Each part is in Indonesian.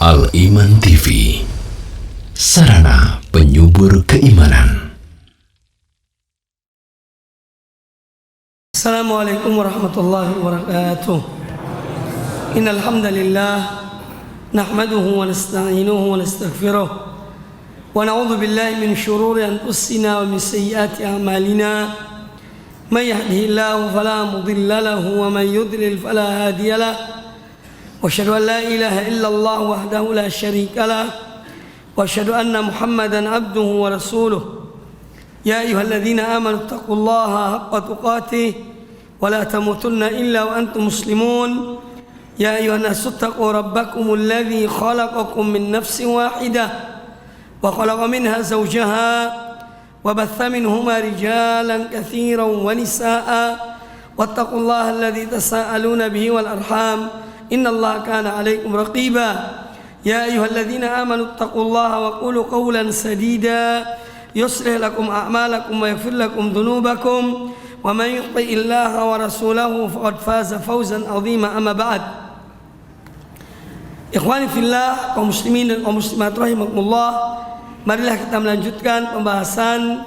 Al-Iman TV, sarana penyubur keimanan. Assalamualaikum warahmatullahi wabarakatuh. Innal hamdalillah nahmaduhu wa nasta'inuhu wa nastaghfiruh wa na'udzu billahi min shururi anfusina wa min sayyiati a'malina. May yahdihillahu fala mudilla lahu wa may yudlil fala hadiya lahu. Wa asyhadu an la ilaha illallah wahdahu la syarika lah wa asyhadu anna Muhammadan abduhu wa rasuluh. Ya ayyuhalladzina amanu taqullaha haqqa tuqatih wa la tamutunna illa wa antum muslimun. Ya ayyuhan nasu taqu rabbakumul ladzi khalaqakum min nafsin wahidah wa khalaqa minha zawjaha wa batha minhuma rijalan katsiran wa nisaa'a wattaqullaha alladzi tasaaluna bihi wal arham innallaha kana 'alaikum raqiba. Ya ayyuhalladzina amanu taqullaha wa qulu qawlan sadida yuslih lakum a'malakum wa yaghfir lakum dhunubakum wa may yuti'illaha wa rasulahu faqad faza fawzan 'azima. Amma ba'd. Ikhwani fillah, kaum muslimin dan kaum muslimat rahimakumullah, marilah kita melanjutkan pembahasan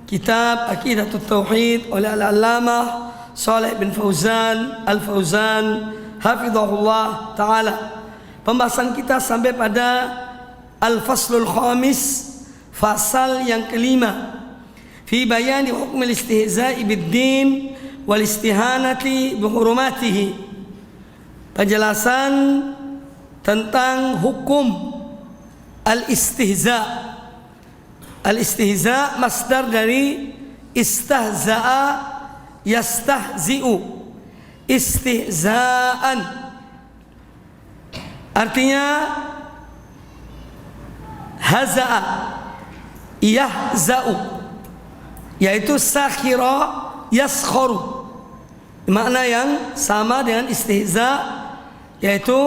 kitab Aqidatut Tauhid oleh Al-Allamah Shalih bin Fauzan Al-Fauzan hafizahullah ta'ala. Pembahasan kita sampai pada Al-Faslul Khamis, fasal yang kelima, fi bayani hukmil istihza'i bid-din wal istihanati bihurumatihi. Penjelasan tentang hukum al-istihza'. Al-istihza' masdar dari istahza'a yastahzi'u, istihza'an, artinya haza'a yahza'u, yaitu sakhira yaskharu, makna yang sama dengan istihza', yaitu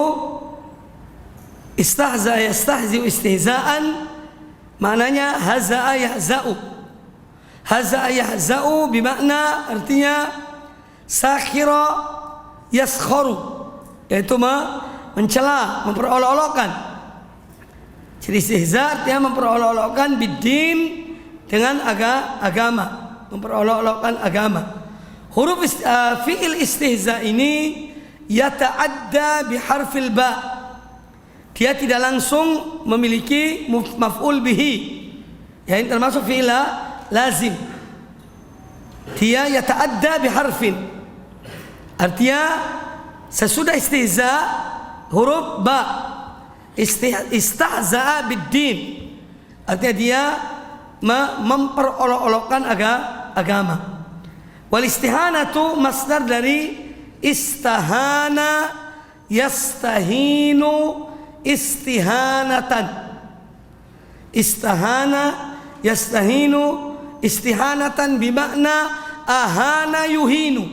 istahza yastahzi'u istihza'an, maknanya haza'a yahza'u. Haza'a yahza'u bimakna artinya sakhira yaskharu, yaitu mencela, memperolok-olokkan. Jadi istihza' artinya memperolok-olokkan bid-din, dengan agama, memperolok-olokkan agama. Huruf fi'il istihza' ini yata'adda biharfil ba'. Dia tidak langsung memiliki maf'ul bihi, yang termasuk fi'il lazim. Dia yata'adda biharfin, artinya sesudah istihza huruf ba, istahza'a bid-din, artinya dia memperolok-olokkan agama. Wal istihanatu masdar dari istahana yastahinu istihanatan. Istahana yastahinu istihanatan bimakna ahana yuhinu,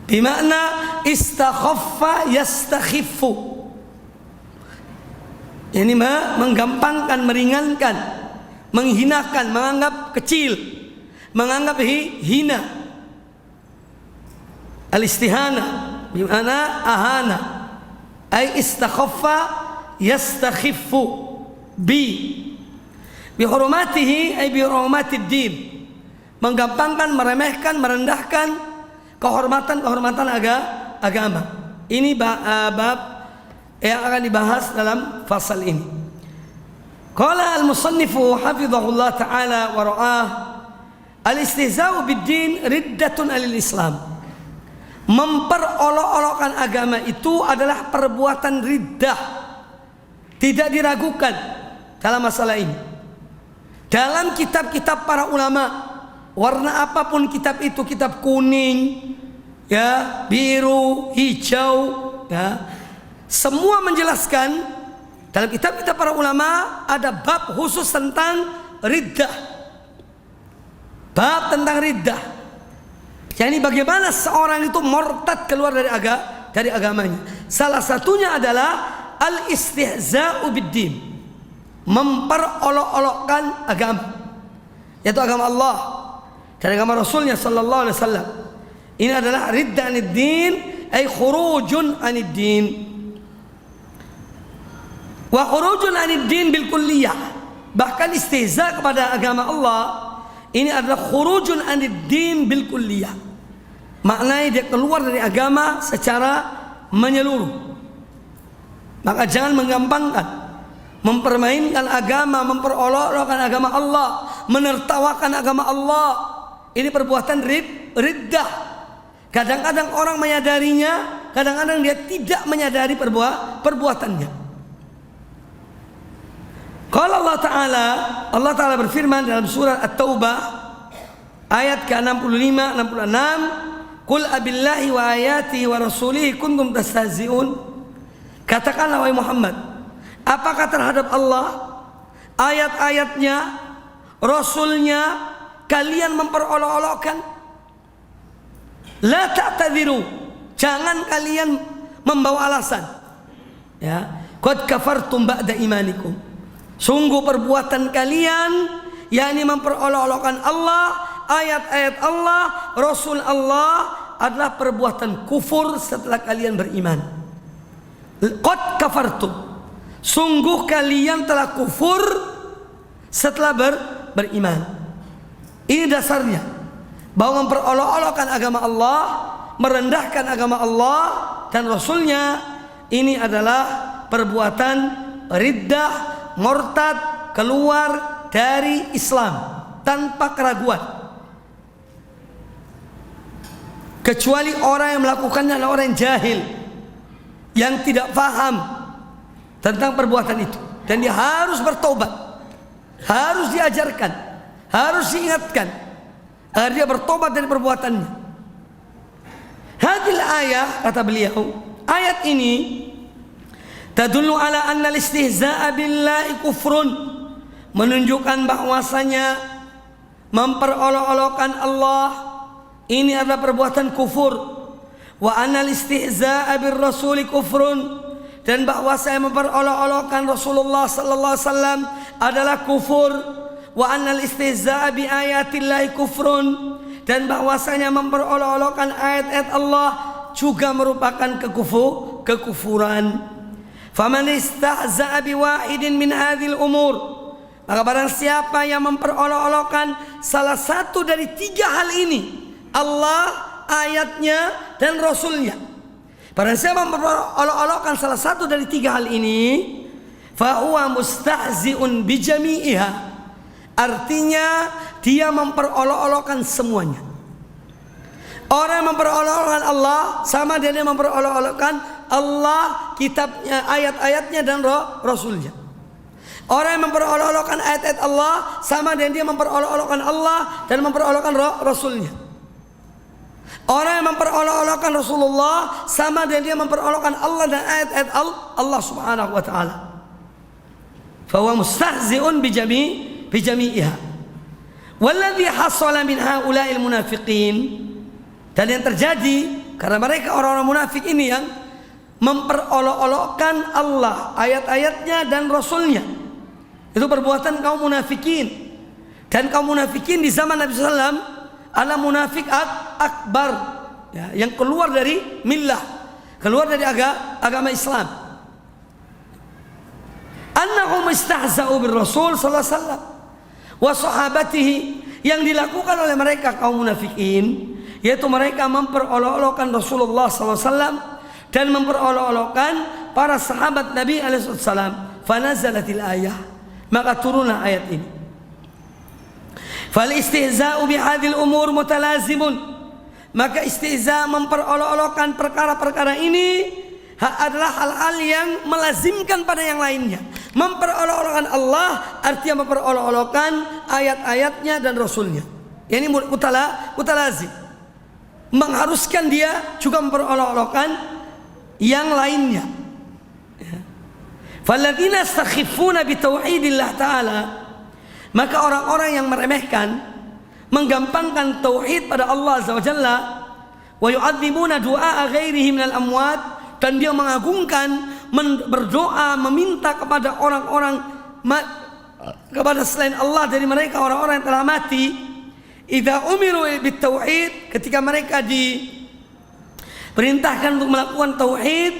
bimakna istakhaffa yastakhiffu. Ini menggampangkan, meringankan, menghinakan, menganggap kecil, menganggap hina. Al-istihana bimakna ahana, ay istakhaffa yastakhiffu bihurmatihi, ay bihurumatid din, menggampangkan, meremehkan, merendahkan kehormatan agama. Ini bab yang akan dibahas dalam fasal ini. Qala al-musannifu hafizahullah ta'ala wa ra'ah, al-istihza'u bid-din riddatun alil Islam. Memperolok-olokkan agama itu adalah perbuatan riddah, tidak diragukan dalam masalah ini. Dalam kitab-kitab para ulama, warna apapun kitab itu, kitab kuning, ya, biru, hijau, ya, semua menjelaskan, dalam kitab-kitab para ulama ada bab khusus tentang riddah, bab tentang riddah. Yani bagaimana seorang itu murtad, keluar dari agamanya. Salah satunya adalah al-istihza'u bid-din, memperolok-olokkan agama, yaitu agama Allah dan agama Rasulnya sallallahu alaihi wasallam. Ini adalah ridda anid din, ay khurujun anid din. Wa khurujun 'anid din bil kulliyah. Bahkan istihza kepada agama Allah ini adalah khurujun 'anid din bil kulliyah. Maknanya dia keluar dari agama secara menyeluruh. Maka jangan menggampangkan, mempermainkan agama, memperolok-olokkan agama Allah, menertawakan agama Allah. Ini perbuatan riddah. Kadang-kadang orang menyadarinya, kadang-kadang dia tidak menyadari perbuatannya. Kalau Allah Ta'ala berfirman dalam surah At-Taubah ayat ke-65 66, Qul abillahi wa ayatihi wa rasulihi kuntum tastahzi'un. Katakanlah wahai Muhammad, apakah terhadap Allah, ayat-ayatnya, Rasulnya kalian memperolok-olokkan? La ta'tadhiru, jangan kalian membawa alasan. Ya, qad kafartum ba'da imanikum. Sungguh perbuatan kalian yakni memperolok-olokkan Allah, ayat-ayat Allah, Rasul Allah adalah perbuatan kufur setelah kalian beriman. Qad kafartum, sungguh kalian telah kufur setelah beriman. Ini dasarnya, bahwa memperolok-olokkan agama Allah, merendahkan agama Allah dan Rasulnya, ini adalah perbuatan riddah, murtad, keluar dari Islam tanpa keraguan. Kecuali orang yang melakukannya adalah orang yang jahil, yang tidak paham tentang perbuatan itu, dan dia harus bertobat, harus diajarkan, harus diingatkan agar dia bertobat dari perbuatannya. Hadil ayah, kata beliau, ayat ini tadullu ala anna al-istihza'a billahi kufrun, menunjukkan bahwasanya memperolok-olokkan Allah ini adalah perbuatan kufur. Wa anna al-istihza'a bir rasuli kufrun, dan bahwasanya memperolok-olokkan Rasulullah sallallahu alaihi wasallam adalah kufur. Wa anna al-istihza'a bi ayatillahi kufrun, dan bahwasanya memperolok-olokkan ayat-ayat Allah juga merupakan kekufuran. Faman istahza'a bi wahidin min hadhil umur, maka barang siapa yang memperolok-olokkan salah satu dari tiga hal ini, Allah, ayatnya, dan Rasulnya, barang siapa memperolok-olokkan salah satu dari tiga hal ini, fahuwa mustahzi'un bi jami'iha, artinya dia memperolok-olokkan semuanya. Orang yang memperolok-olokkan Allah sama dia memperolok-olokkan Allah, kitabnya, ayat-ayatnya, dan Rasulnya. Orang yang memperolok-olokkan ayat-ayat Allah sama dengan dia memperolok-olokkan Allah dan memperolokkan Rasulnya. Orang yang memperolok-olokkan Rasulullah sama dengan dia memperolokkan Allah dan ayat-ayat Allah Subhanahu wa taala. Fa huwa mustahzi'un bi jami'iha. Walladhi hasala min haula'il munafiqin, dan yang terjadi karena mereka orang-orang munafik ini yang memperolok-olokkan Allah, ayat-ayatnya, dan Rasulnya, itu perbuatan kaum munafikin. Dan kaum munafikin di zaman Nabi SAW adalah munafik akbar, ya, yang keluar dari millah, keluar dari agama Islam. Annahum istahza'u bir Rasul sallallahu alaihi wasallam wa sahabatihi, yang dilakukan oleh mereka kaum munafikin, yaitu mereka memperolok-olokkan Rasulullah sallallahu alaihi wasallam dan memperolok-olokkan para sahabat Nabi alaihi wasallam. Fanazalatil ayah, maka turunlah ayat ini. Fal istihza'u bihadhil umur mutalazimun, maka istihza, memperolok-olokkan perkara-perkara ini adalah hal-hal yang melazimkan pada yang lainnya. Memperolok-olokkan Allah artinya memperolok-olokkan ayat-ayatnya dan Rasulnya. Ini mutalazim, mengharuskan dia juga memperolok-olokkan yang lainnya. Falladzina yastakhifuna bi tauhidillah ta'ala, maka orang-orang yang meremehkan, menggampangkan tauhid pada Allah Azza wa Jalla, wa yu'adzimuna du'a ghairihi minal amwat, dan dia mengagungkan, berdoa, meminta kepada orang-orang, kepada selain Allah dari mereka orang-orang yang telah mati. Idza umiru bit tauhid, ketika mereka diperintahkan untuk melakukan tauhid,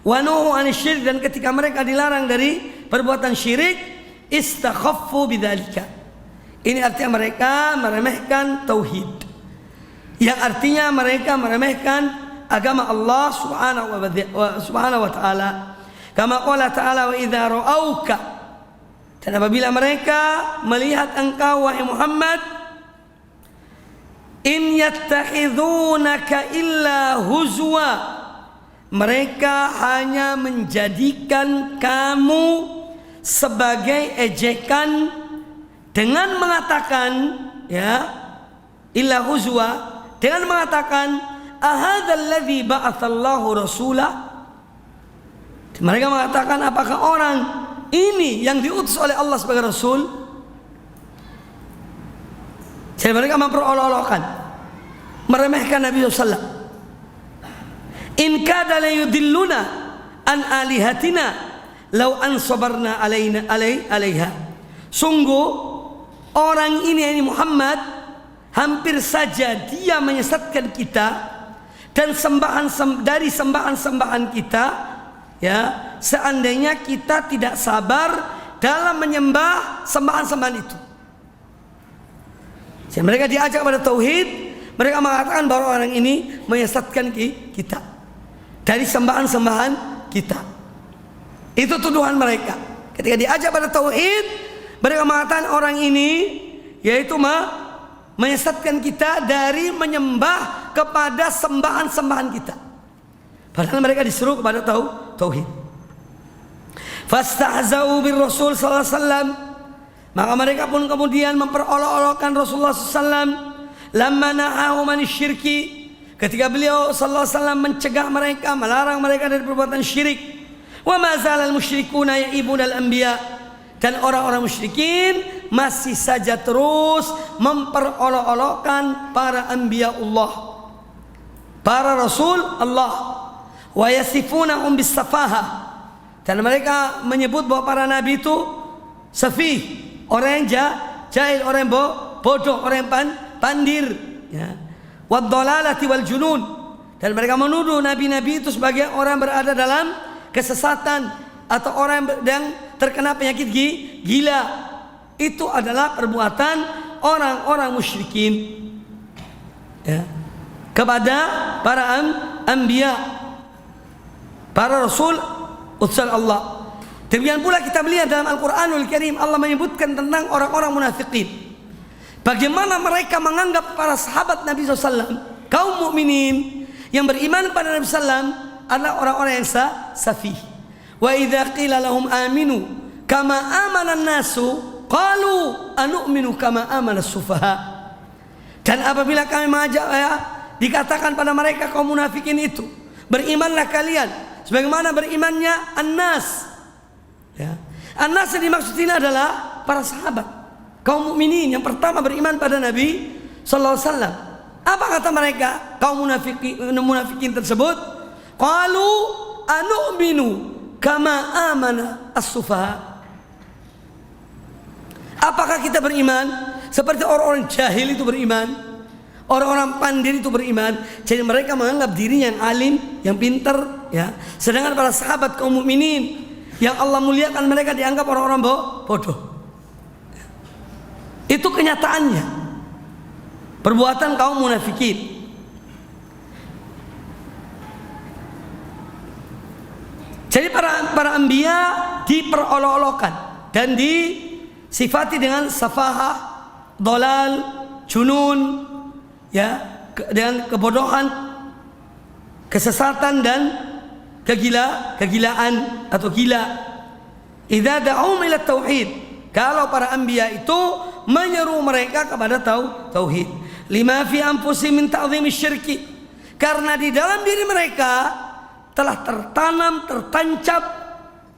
wa nuhu anisyirik, dan ketika mereka dilarang dari perbuatan syirik, istakhaffu bidzalika. Ini artinya mereka meremehkan tauhid, yang artinya mereka meremehkan agama Allah subhanahu wa ta'ala. Kama qala ta'ala, wa idza ra'auka, dan apabila mereka melihat engkau wahai Muhammad, in yattakhidunaka illa huzwa, mereka hanya menjadikan kamu sebagai ejekan dengan mengatakan, ya, illa huzwa, dengan mengatakan ahadzal ladzi ba'atsallahu rasulah. Mereka mengatakan, apakah orang ini yang diutus oleh Allah sebagai rasul? Jadi mereka memperolok-olokkan, meremehkan Nabi SAW. In kada la yudilluna an alihatina law an sabarna alaiha. Sungguh orang ini Muhammad hampir saja dia menyesatkan kita dan dari sembahan-sembahan kita, ya, seandainya kita tidak sabar dalam menyembah sembahan-sembahan itu. Jadi mereka diajak pada tauhid, mereka mengatakan bahwa orang ini menyesatkan kita dari sembahan-sembahan kita. Itu tuduhan mereka. Ketika diajak pada tauhid, mereka mengatakan orang ini yaitu menyesatkan kita dari menyembah kepada sembahan-sembahan kita. Padahal mereka disuruh kepada tauhid. Fastahzau bir Rasul sallallahu alaihi wasallam, maka mereka pun kemudian memperolok-olokkan Rasulullah SAW. Lamma nahahu manisyirki, ketika beliau sallallahu alaihi wasallam mencegah mereka, melarang mereka dari perbuatan syirik. Wa ma zalal musyrikuna ya'ibuna al-anbiya, dan orang-orang musyrikin masih saja terus memperolok-olokkan para anbiyaullah, para rasul Allah. Wa yasifunahum bis-safaha, dan mereka menyebut bahwa para nabi itu safih, orang yang jahil, orang yang bodoh, orang yang pandir, ya. Wad-dhalalati wal junun, dan mereka menuduh nabi-nabi itu sebagai orang berada dalam kesesatan atau orang yang terkena penyakit gila. Itu adalah perbuatan orang-orang musyrikin, ya, kepada para anbiya, para rasul utusan Allah. Demikian pula kita melihat dalam Al-Quranul Karim, Allah menyebutkan tentang orang-orang munafikin, bagaimana mereka menganggap para sahabat Nabi SAW, kaum mukminin yang beriman kepada Nabi SAW, adalah orang-orang yang safih. Wa idza qila lahum aminu kama amana an-nasu qalu anu'minu kama amana as-sufaha. Dan apabila kami mengajak, ya, dikatakan pada mereka kaum munafikin itu, berimanlah kalian sebagaimana berimannya an-nas. Ya. An-nas yang dimaksud ini adalah para sahabat, kaum mukminin yang pertama beriman pada Nabi sallallahu alaihi wasallam. Apa kata mereka kaum munafikin tersebut? Qalu anu'minu kama amana as-sufaha. Apakah kita beriman seperti orang-orang jahil itu beriman, orang-orang pandir itu beriman? Jadi mereka menganggap dirinya yang alim, yang pintar, ya. Sedangkan para sahabat kaum mukminin yang Allah muliakan, mereka dianggap orang-orang bodoh. Itu kenyataannya perbuatan kaum munafikin. Jadi para anbiya diperolok-olokkan dan disifati dengan safahah, dolal, junun, ya, dengan kebodohan, kesesatan dan kegilaan atau gila. Idza da'um ila tauhid, kalau para anbiya itu menyeru mereka kepada tauhid. Lima fi anfusihim min ta'zimi syirki, karena di dalam diri mereka telah tertancap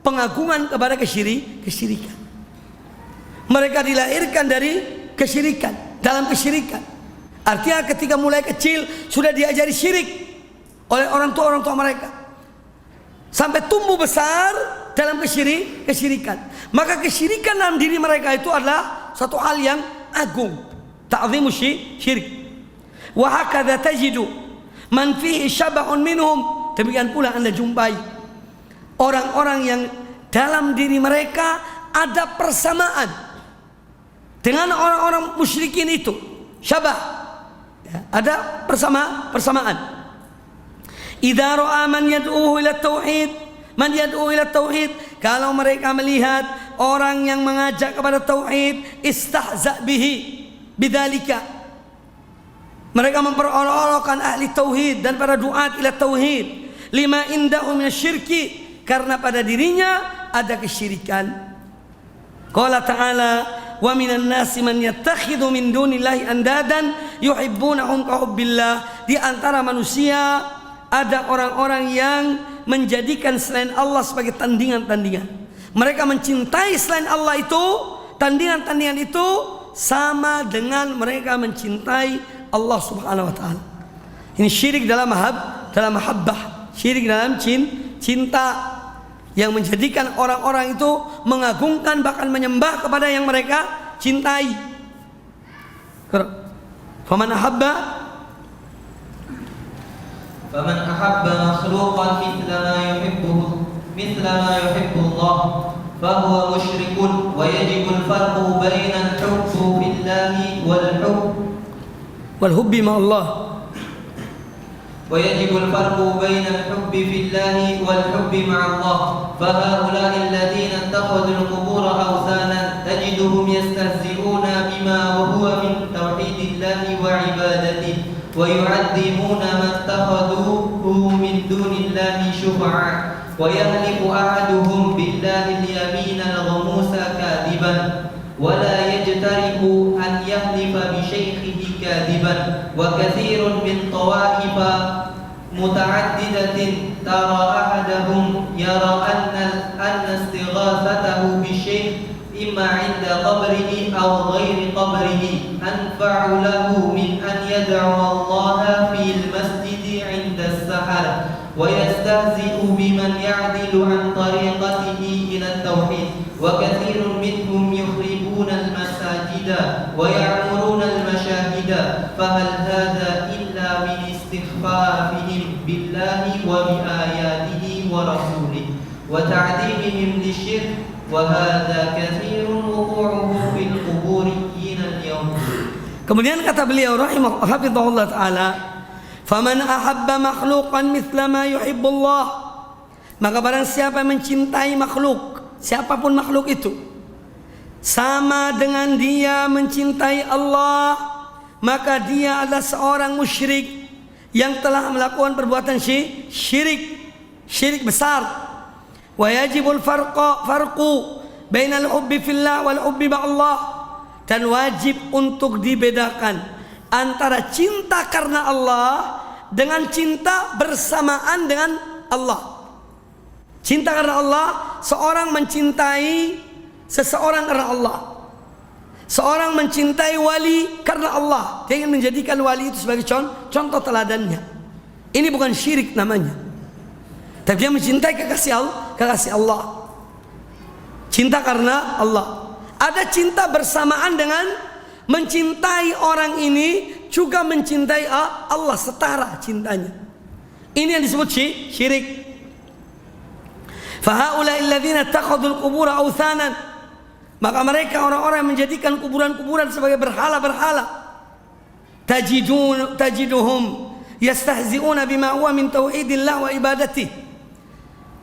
pengagungan kepada kesyirikan. Mereka dilahirkan dari kesyirikan, dalam kesyirikan. Artinya ketika mulai kecil sudah diajari syirik oleh orang tua mereka, sampai tumbuh besar dalam kesyirikan. Maka kesyirikan dalam diri mereka itu adalah satu hal yang agung, ta'zimu syirik. Wa hakadha tajidu man fihi syabahun minhum, demikian pula Anda jumpai orang-orang yang dalam diri mereka ada persamaan dengan orang-orang musyrikin itu, syabah, ya, ada persamaan. Idza ra'a man yad'uhu ila tauhid, kalau mereka melihat orang yang mengajak kepada tauhid, istahza bihi bidzalika, mereka memperolok-olokkan ahli tauhid dan para duat ila tauhid, lima indahu minasyirki, karena pada dirinya ada kesyirikan. Qala ta'ala, wa minan nasi man yattakhidhu min dunillahi andadan yuhibbunahum ka hubbillah. Di antara manusia ada orang-orang yang menjadikan selain Allah sebagai tandingan-tandingan. Mereka mencintai selain Allah itu, tandingan-tandingan itu sama dengan mereka mencintai Allah Subhanahu wa taala. Ini syirik dalam mahabbah, syirik dalam cinta, yang menjadikan orang-orang itu mengagungkan bahkan menyembah kepada yang mereka cintai. Faman ahabba makhluqan mithla ma yuhibbu Allah fahuwa musyrikun wa yajibu al-farqu baina al-hubbi fillahi wal hubbi ma Allah. ويجب الفرق بين الحب في الله والحب مع الله فهؤلاء الذين اتخذوا القبور أوثانا تجدهم يستهزئون بما وهو من توحيد الله وعبادته ويعظمون ما اتخذوه من دون الله شفعاء ويهلك أحدهم بالله اليمين الغموس كاذبا ولا يجترئ أن يحلف بشيخه كاذبا وكثير من طوائف متعددة ترى أحدهم يرى أن استغاثته بالشيخ إما عند قبره أو غير قبره أنفع له من أن يدعو الله في المسجد عند السحر ويستهزئ بمن يعدل عن طريقته إلى التوحيد وكثير منهم يخربون المساجد ويعمرون المشاهد فهل هذا إلا من استخفافهم بالله وبآياته ورسوله وتعظيمهم للشرك وهذا كثير وقوعه في القبوريين اليوم. Kemudian kata beliau rahimahullah taala, faman ahabba makhluqan mithla ma yuhibbullah, maka barang siapa yang mencintai makhluk, siapapun makhluk itu, sama dengan dia mencintai Allah, maka dia adalah seorang musyrik yang telah melakukan perbuatan syirik besar. Wa yajibul farqu bainal hubbi fillah wal hubbi ma'allah, dan wajib untuk dibedakan antara cinta karena Allah dengan cinta bersamaan dengan Allah. Cinta karena Allah, seorang mencintai seseorang karena Allah. Seorang mencintai wali karena Allah, dia ingin menjadikan wali itu sebagai contoh teladannya. Ini bukan syirik namanya, tapi dia mencintai kekasih Allah. Cinta karena Allah. Ada cinta bersamaan dengan mencintai orang ini juga mencintai Allah, setara cintanya. Ini yang disebut syirik. Fahaula'il ladzina ittakhadul qubura authanan, maka mereka orang-orang yang menjadikan kuburan-kuburan sebagai berhala-berhala. Tajiduhum yastahzi'una bima huwa min tauhidillah wa ibadati.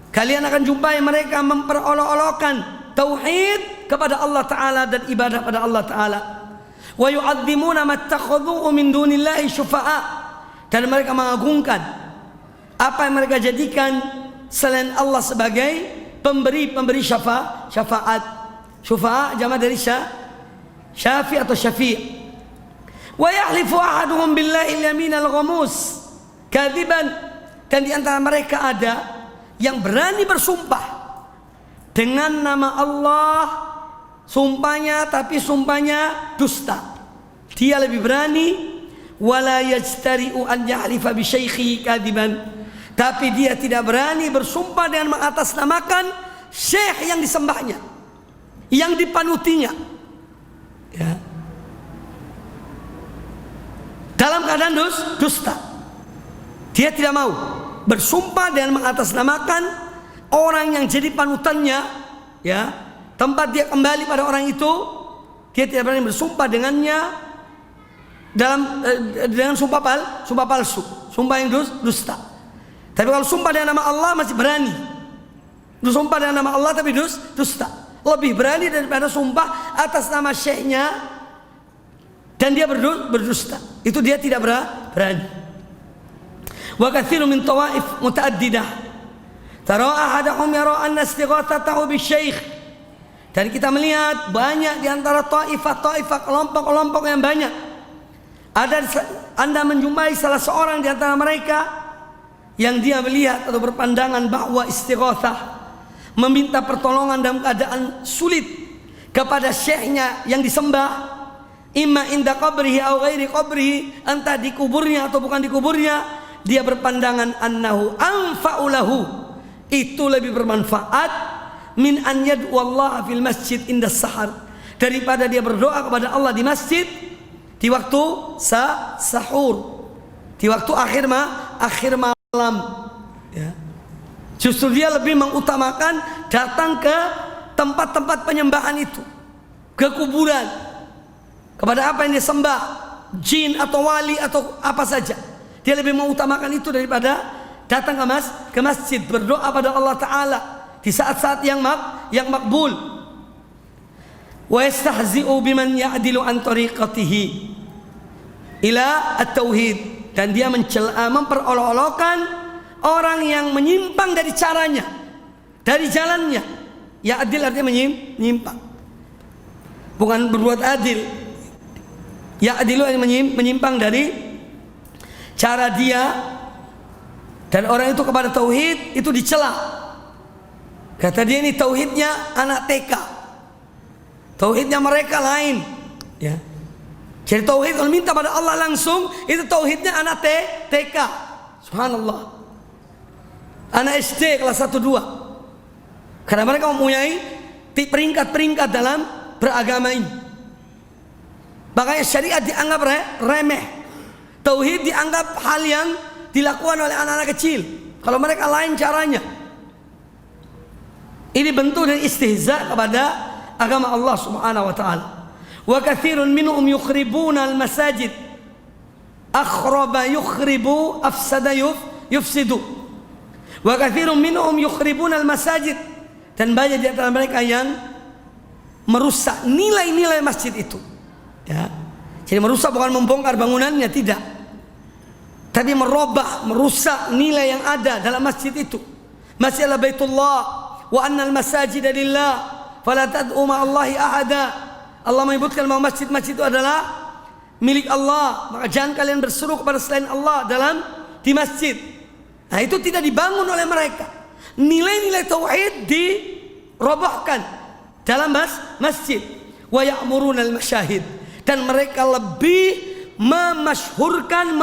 Kalian akan jumpai mereka memperolok-olokkan tauhid kepada Allah Ta'ala dan ibadah pada Allah Ta'ala. Wa yu'adzimuna ma ittakhadhuhu min dunillahi syufa'a, dan mereka mengagungkan apa yang mereka jadikan selain Allah sebagai pemberi syafaat. Syufa'a jama' dari syafi' atau syafi'. Wa yahlifu ahaduhum billahi al-yamin al-ghamus kadziban, dan di antara mereka ada yang berani bersumpah dengan nama Allah, sumpahnya tapi sumpahnya dusta. Dia lebih berani. Wala yajtari'u an yahlifa bi syaikhi kadziban, tapi dia tidak berani bersumpah dengan mengatasnamakan syekh yang disembahnya, yang dipanutinya, ya, dalam keadaan dusta. Dia tidak mau bersumpah dengan mengatasnamakan orang yang jadi panutannya, ya, tempat dia kembali pada orang itu, dia tidak berani bersumpah dengannya dengan sumpah palsu, sumpah yang dusta. Tapi kalau sumpah dengan nama Allah masih berani. Sumpah dengan nama Allah tapi dusta. Lebih berani daripada sumpah atas nama syekhnya dan dia berdusta. Itu dia tidak berani. Wa katsirun min tawaif mutaaddidah tara ahadahum yara anna istighatsatahu bisyekh. Dan kita melihat banyak di antara taifah kelompok-kelompok yang banyak. Anda menjumpai salah seorang di antara mereka yang dia melihat atau berpandangan bahwa istighatsah, meminta pertolongan dalam keadaan sulit kepada syekhnya yang disembah, imma inda qabrihi au ghairi qabrihi, entah di kuburnya atau bukan di kuburnya, dia berpandangan annahu anfa'ulahu, itu lebih bermanfaat min an yad'u Allah fil masjid inda sahar, daripada dia berdoa kepada Allah di masjid di waktu sahur, di waktu akhir malam, ya. Justru dia lebih mengutamakan datang ke tempat-tempat penyembahan itu, ke kuburan, kepada apa yang dia sembah, jin atau wali atau apa saja. Dia lebih mengutamakan itu daripada datang ke masjid berdoa pada Allah Ta'ala di saat-saat yang makbul. Wa yastahzi'u biman ya'dilu an tariqatihi ila at-tauhid, dan dia memperolok-olokkan orang yang menyimpang dari caranya, dari jalannya. Ya, adil artinya menyimpang, bukan berbuat adil. Ya, adil menyimpang dari cara dia, dan orang itu kepada tauhid itu dicela. Kata dia, ini tauhidnya anak TK, tauhidnya mereka lain, ya. Jadi tauhid kalau minta pada Allah langsung, itu tauhidnya anak TK. Subhanallah. Anak SD kelas 1-2. Karena mereka mempunyai peringkat-peringkat dalam beragama ini. Makanya syariat dianggap remeh. Tauhid dianggap hal yang dilakukan oleh anak-anak kecil. Kalau mereka lain caranya. Ini bentuk dari istihza kepada agama Allah Subhanahu wa taala. Wa katsirun minhum yukhribuna al-masajid. Akhraba yukhribu, afsada yufsidu. Wa katsirun minhum yukhribuna al-masajid, dan banyak di antara mereka yang merusak nilai-nilai masjid itu, ya. Jadi merusak bukan membongkar bangunannya, tidak, tapi merusak nilai yang ada dalam masjid itu. Masjid Baitullah wa annal masajida lillah fala tad'u ma'allahi ahada. Allah menyebutkan bahwa masjid-masjid itu adalah milik Allah, maka jangan kalian berseru kepada selain Allah di masjid. Nah, itu tidak dibangun oleh mereka. Nilai-nilai tauhid dirobohkan dalam masjid. Wa ya'muruna al-masyahid, dan mereka lebih memakmurkan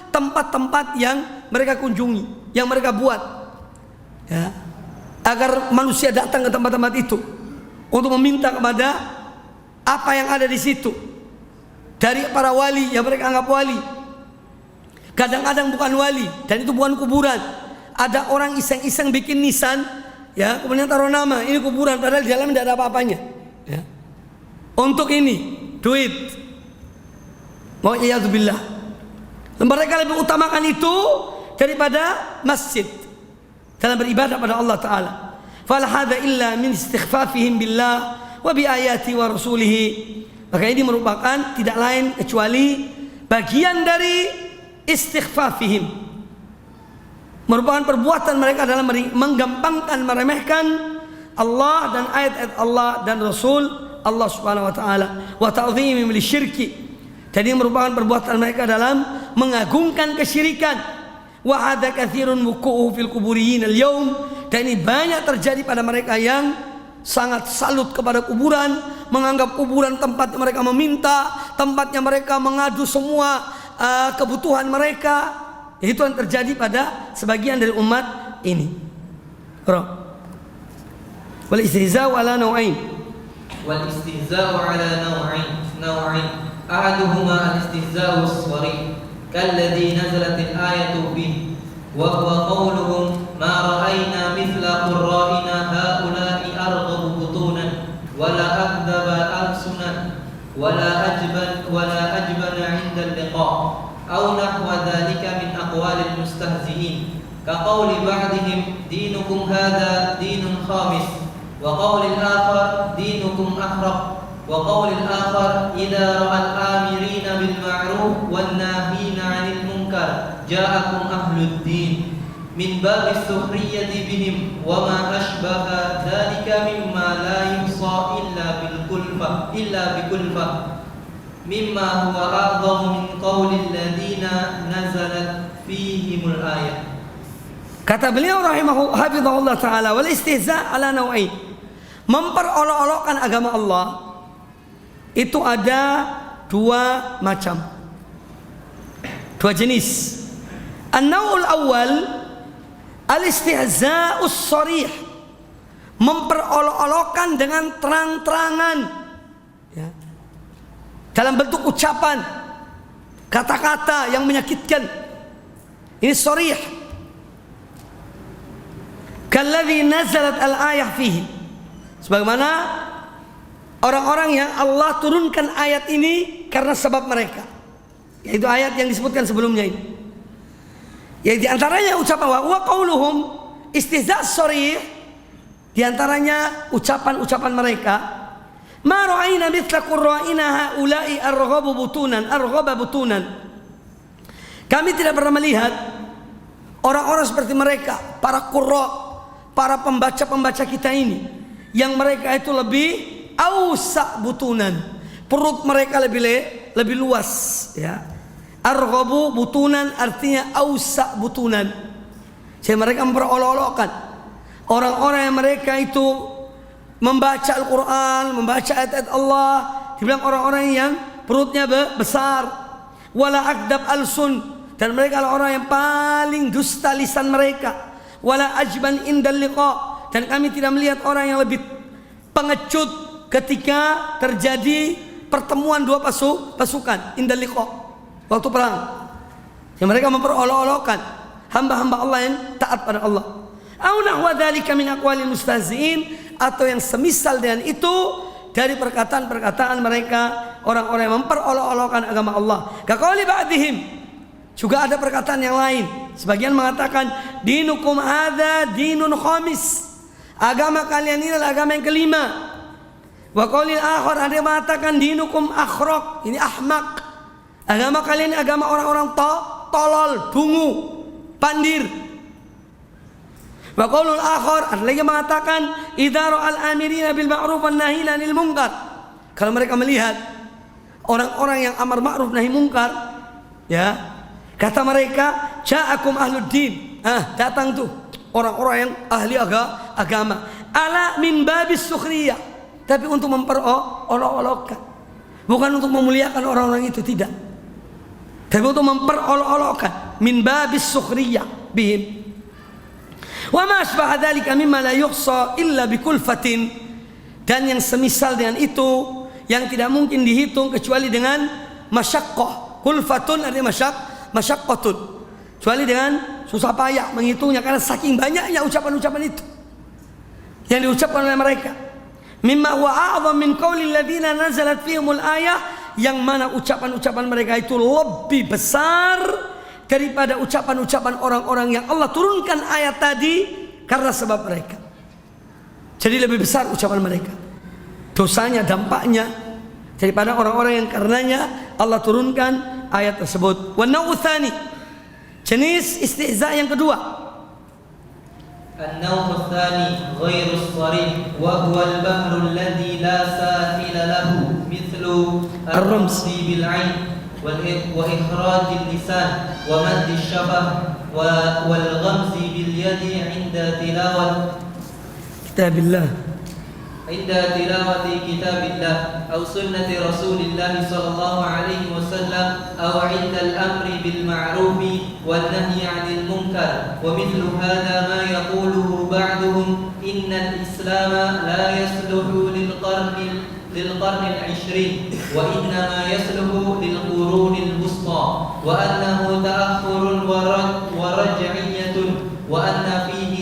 tempat-tempat yang mereka kunjungi, yang mereka buat, ya, agar manusia datang ke tempat-tempat itu untuk meminta kepada apa yang ada di situ dari para wali yang mereka anggap wali. Kadang-kadang bukan wali, dan itu bukan kuburan. Ada orang iseng-iseng bikin nisan, ya, kemudian taruh nama, ini kuburan, padahal di dalam tidak ada apa-apanya, ya. Untuk ini duit. Wa'iyadzubillah. Mereka lebih utamakan itu daripada masjid dalam beribadah pada Allah Ta'ala. Fala hadza illa min istighfafihim billah wa bi ayati wa rasulihi. Maka ini merupakan tidak lain kecuali bagian dari istighfafihim, merupakan perbuatan mereka dalam menggampangkan, meremehkan Allah dan ayat-ayat Allah dan Rasul Allah Subhanahu wa taala, wa ta'dhimim lisyirki. Jadi merupakan perbuatan mereka dalam mengagungkan kesyirikan. Wa hadza katsirun wuqu'uhu fil quburiyyin al-yaum, dan ini banyak terjadi pada mereka yang sangat salut kepada kuburan, menganggap kuburan tempat mereka meminta, tempatnya mereka mengadu semua kebutuhan mereka. Itu yang terjadi pada sebagian dari umat ini. Wal istihza'u ala naw'ain. Wal istihza'u ala naw'ain. Ahaduhuma al-istihza'u as-sarih kalladhi nazalat al-ayatu fihi wa huwa qawluhum ما رأينا مثل قرائنا هؤلاء أرغب بطونا ولا أكذب ألسنا ولا أجبن عند اللقاء أو نحو ذلك من أقوال المستهزئين كقول بعضهم دينكم هذا دين خامس وقول الآخر دينكم أحرق وقول الآخر إذا رأى الآمرين بالمعروف والناهين عن المنكر جاءكم أهل الدين من باب السخرية بهم وما أشبه ذلك مما لا يحصى إلا بكلفة مما هو أعظم من قول الذين نزلت فيهم الآية. Kata beliau hafizahullah ta'ala, wal istihza ala naw'ain. Memperolok-olokkan agama Allah itu ada dua macam, dua jenis. An-naw'ul awal al-istihza'us sharih, memperolok-olokkan dengan terang-terangan, ya, dalam bentuk ucapan, kata-kata yang menyakitkan. Ini sharih. Kalladzi nazalat al-ayah fihi, sebagaimana orang-orang yang Allah turunkan ayat ini karena sebab mereka, yaitu ayat yang disebutkan sebelumnya ini. Yaitu diantaranya ucapan wa qauluhum istihza' sharih, diantaranya ucapan-ucapan mereka, ma ra'ayna mithla qurra'ina haula'i arghaba butunan. Kami tidak pernah melihat orang-orang seperti mereka, para qurra', para pembaca-pembaca kita ini, yang mereka itu lebih ausa butunan, perut mereka lebih luas, ya. Arghabu butunan artinya ausa butunan. Jadi mereka memperolok-olokkan orang-orang yang mereka itu membaca Al-Quran, membaca ayat-ayat Allah, dibilang orang-orang yang perutnya besar. Wala akdab alsun, dan mereka adalah orang yang paling dusta lisan mereka. Wala ajban indal liqa, dan kami tidak melihat orang yang lebih pengecut ketika terjadi pertemuan dua pasukan indal liqa, waktu perang. Yang mereka memperolok-olokkan hamba-hamba Allah yang taat pada Allah. Au nahwa dzalika min aqwalil mustahzi'in, atau yang semisal dengan itu dari perkataan-perkataan mereka orang-orang yang memperolok-olokkan agama Allah. Kaqauli ba'dihim, juga ada perkataan yang lain. Sebagian mengatakan dinukum hadza dinun khamis, agama kalian ini adalah agama yang kelima. Wa qaulil akhar, ada yang mengatakan dinukum akhraq, ini ahmaq, agama kalian ini agama orang-orang tolol, dungu, pandir. Wa qaulul akhar, ada lagi yang mengatakan idza ra'al amirina bil ma'ruf wan nahina 'anil munkar, kalau mereka melihat orang-orang yang amar ma'ruf nahi munkar, ya, kata mereka ja'akum ahluddin, datang tuh orang-orang yang ahli agama, ala min babis sukhriyah, tapi untuk memperolok-olokkan, bukan untuk memuliakan orang-orang itu, tidak, tapi untuk memperolok-olokkan, min babis sukhriyah bihim. Wa ma asbaha dzalika mimma la yuhsa illa bikulfatin, dan yang semisal dengan itu yang tidak mungkin dihitung kecuali dengan masyaqqah. Kulfatun artinya masyaqqatun, kecuali dengan susah payah menghitungnya, karena saking banyaknya ucapan-ucapan itu yang diucapkan oleh mereka. Mimma huwa a'zam min qaulil ladzina nazalat fihimul ayah, yang mana ucapan-ucapan mereka itu lebih besar daripada ucapan-ucapan orang-orang yang Allah turunkan ayat tadi karena sebab mereka. Jadi lebih besar ucapan mereka, dosanya, dampaknya, daripada orang-orang yang karenanya Allah turunkan ayat tersebut. Wa nau'u tsani, jenis istihza yang kedua. An-naw'u tsani ghairu sharih wa huwa al-bahru alladhi la sahila lahu mithlu ar-ramzi bil 'ain wa ikhraj al-lisan wa madd ash-shafah wal ghamzi bil yadi 'inda tilawat kitabillah, عند تلاوة كتاب الله أو سنة رسول الله صلى الله عليه وسلم أو عند الأمر بالمعروف والنهي عن المنكر. ومثل هذا ما يقوله بعضهم إن الإسلام لا يصلح للقرن العشرين وإنما يصلح للقرون الوسطى وأنه تأخر ورجعية وأن فيه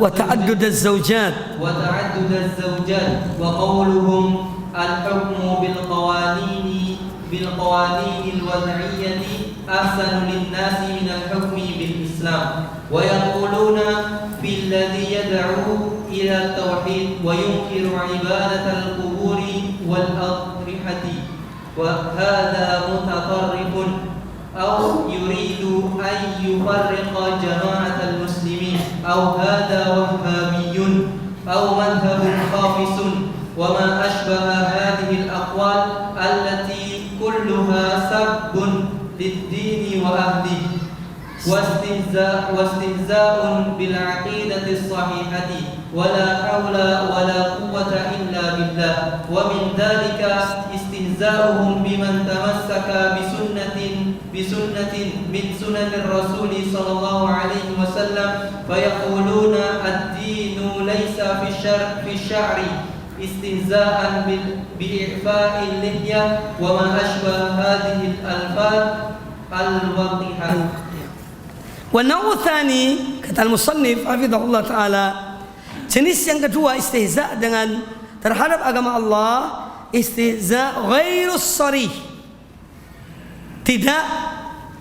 وتعدد الزوجات وقولهم الحكم بالقوانين الوضعية أحسن للناس من الحكم بالإسلام ويقولون في الذي يدعو إلى التوحيد وينكر عبادة القبور والأضرحة وهذا متطرف أو يريد أن يفرق جماعة المسلمين أو هذا وهابي أو مذهب خامس وما أشبه هذه الأقوال التي كلها سب للدين وأهله واستهزاء بالعقيدة الصحيحة ولا حول ولا قوة إلا بالله ومن ذلك استهزاؤهم بمن تمسك بسنة من سنن الرسول صلى الله عليه وسلم فيقولون الدين ليس في الشعر استهزاء بإعفاء اللحية وما أشبه هذه الألفاظ الوقحة. والنوع الثاني kata al-musannif hafizahullah taala, jenis yang kedua istihza dengan terhadap agama Allah, istihza ghairus sharih, tidak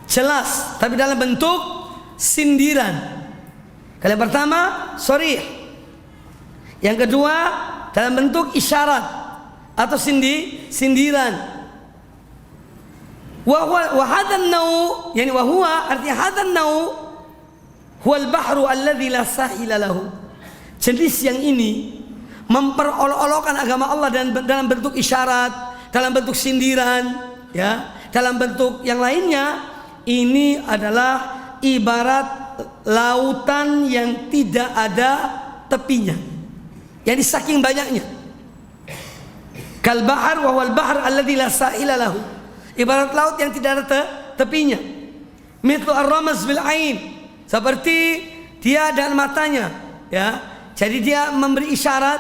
jelas tapi dalam bentuk sindiran. Kalau yang pertama sharih, yang kedua dalam bentuk isyarat atau sindiran. Wa hadha an-naw, yani wa huwa artinya hadha an-naw huwa al-bahru alladhi la sahila lahu. Jenis yang ini memperolok-olokkan agama Allah dalam bentuk isyarat, dalam bentuk sindiran, ya, dalam bentuk yang lainnya, ini adalah ibarat lautan yang tidak ada tepinya. Yani saking banyaknya. Kal bahar wa huwal bahr alladzi la sahila lahu. Ibarat laut yang tidak ada tepinya. Mithlu ar-ramaz bil ain, seperti dia dan matanya, ya. Jadi dia memberi isyarat,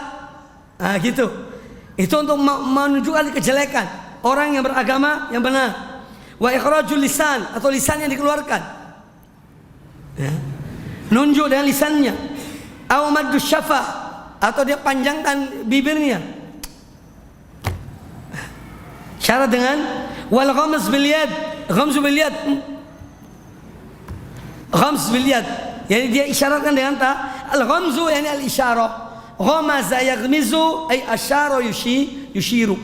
gitu. Itu untuk menunjukkan kejelekan orang yang beragama yang benar. Wa ikhrajul lisan, atau lisan yang dikeluarkan, ya. Nunjuk dengan lisannya. Au maddu syafah, atau dia panjangkan bibirnya. Syarat dengan wal ghamz bil yad, ghamz bil yad, ghamz bil yad, yani dia isyaratkan dengan al ghamzu, yani al isyarah. Ghamaza yaghmizu ay asyara yushiru.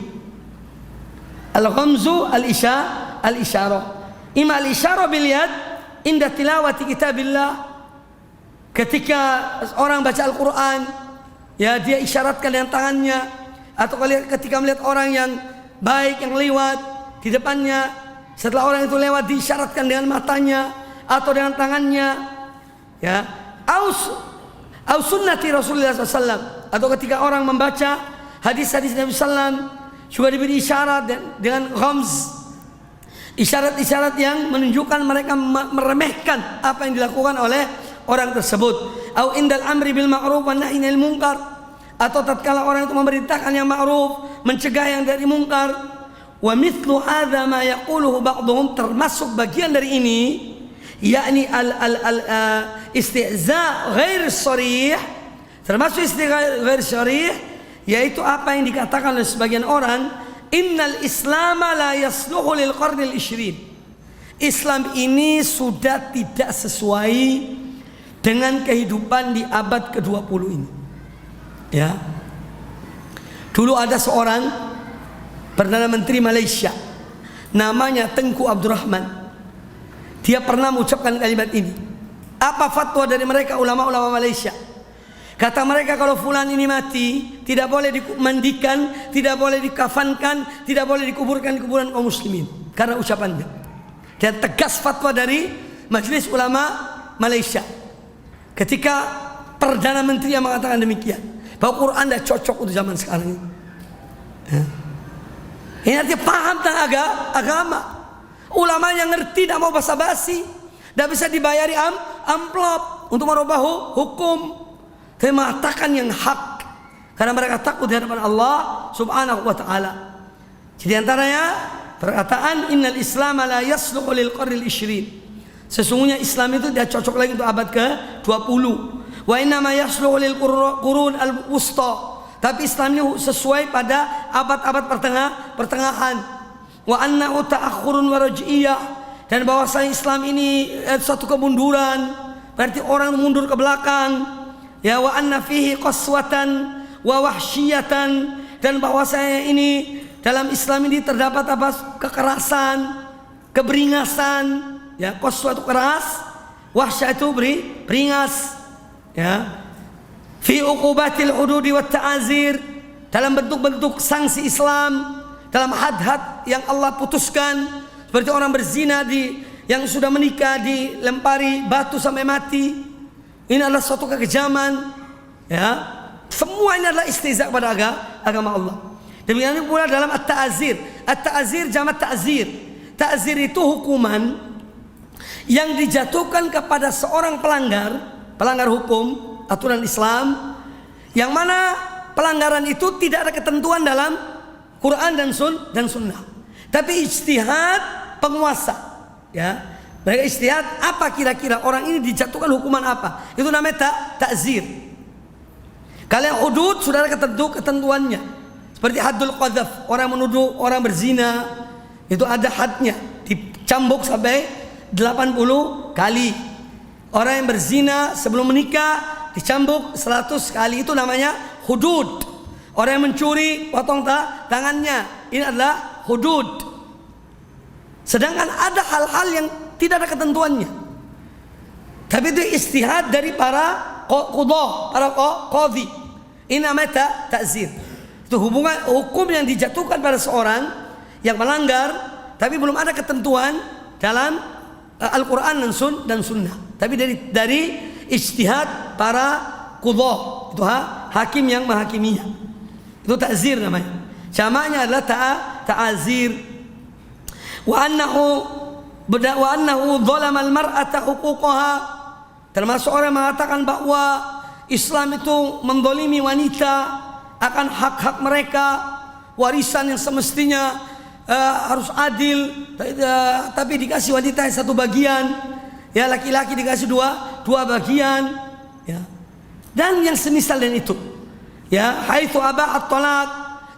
Al ghamzu al isyarah. Ima al isyarah bil yad inda tilawati kitabillah, ketika orang baca Al-Qur'an, ya, dia isyaratkan dengan tangannya, atau ketika melihat orang yang baik yang lewat di depannya, setelah orang itu lewat diisyaratkan dengan matanya atau dengan tangannya, ya. Aus sunnati Rasulullah SAW, atau ketika orang membaca hadis-hadis Nabi SAW juga diberi isyarat dengan ghamz, isyarat-isyarat yang menunjukkan mereka meremehkan apa yang dilakukan oleh orang tersebut. Au indal amri bil ma'ruf wan nahyi anil munkar, atau tatkala orang itu memerintahkan yang ma'ruf, mencegah yang dari mungkar. Wa mithlu hadza ma yaquluhu ba'dhum, termasuk bagian dari ini, yakni istihza ghair sharih, termasuk istihza ghair sharih, yaitu apa yang dikatakan oleh sebagian orang, innal islama la yasluhu lil qarnil 20. Islam ini sudah tidak sesuai dengan kehidupan di abad ke-20 ini. Ya. Dulu ada seorang Perdana Menteri Malaysia, namanya Tengku Abdul Rahman. Dia pernah mengucapkan kalimat ini. Apa fatwa dari mereka ulama-ulama Malaysia? Kata mereka, kalau fulan ini mati, tidak boleh dimandikan, tidak boleh dikafankan, tidak boleh dikuburkan di kuburan kaum muslimin, karena ucapannya. Dan tegas fatwa dari Majelis Ulama Malaysia ketika Perdana Menteri yang mengatakan demikian, bahwa Quran tidak cocok untuk zaman sekarang ini. Ya. Ini artinya paham tentang agama. Ulama yang ngerti, tidak mau basa-basi, tidak bisa dibayari amplop untuk merubah hukum, tapi mengatakan yang hak, karena mereka takut di hadapan Allah Subhanahu wa ta'ala. Jadi antaranya perkataan innal Islam la yasluhu lil qarnil 20. Sesungguhnya Islam itu tidak cocok lagi untuk abad ke-20. Wa inna ma yasluhu lil qurun al-wusta. Tapi Islam ini sesuai pada abad-abad pertengahan. Wa annahu ta'akhurun wa raj'iyah. Dan bahwasanya Islam ini suatu kemunduran, berarti orang mundur ke belakang. Ya, wa anna fihi qaswatan wa wahsyiyatan. Dan bahwasanya ini dalam Islam ini terdapat kekerasan, keberingasan. Ya, qaswa itu keras, wahsyah itu beringas. Ya, fi uqubatil hududi wat ta'azir, dalam bentuk-bentuk sanksi Islam, dalam had-had yang Allah putuskan, seperti orang berzina yang sudah menikah dilempari batu sampai mati. Ini adalah suatu kekejaman. Ya, semua ini adalah istihza kepada agama Allah. Demikian pula dalam at-ta'azir. At-ta'azir jamak ta'zir. Ta'zir itu hukuman yang dijatuhkan kepada seorang pelanggar hukum aturan Islam, yang mana pelanggaran itu tidak ada ketentuan dalam Quran dan Sunnah, tapi ijtihad penguasa. Ya, mereka ijtihad apa kira-kira orang ini dijatuhkan hukuman apa, itu namanya ta'zir. Kalau hudud sudah ada ketentuannya, seperti haddul qadzaf, orang menuduh orang berzina itu ada hadnya, dicambuk sampai 80 kali. Orang yang berzina sebelum menikah dicambuk 100 kali, itu namanya hudud. Orang yang mencuri potong tangannya, ini adalah hudud. Sedangkan ada hal-hal yang tidak ada ketentuannya, tapi itu istihad dari para qudhah, para qadhi. Ini namanya ta'zir. Itu hukum yang dijatuhkan pada seorang yang melanggar, tapi belum ada ketentuan dalam Al-Quran dan Sunnah, tapi dari ijtihad para qudhah, itu hakim yang menghakiminya. Itu ta'zir namanya. Jamaknya adalah ta'azir. Wa annahu zalama al-mar'ata huquqaha. Termasuk orang mengatakan bahwa Islam itu mendolimi wanita akan hak-hak mereka, warisan yang semestinya harus adil, tapi dikasih wanita satu bagian, ya laki-laki dikasih dua bagian, ya. Dan yang semisal dengan itu, ya, haitsu aba'at talaq,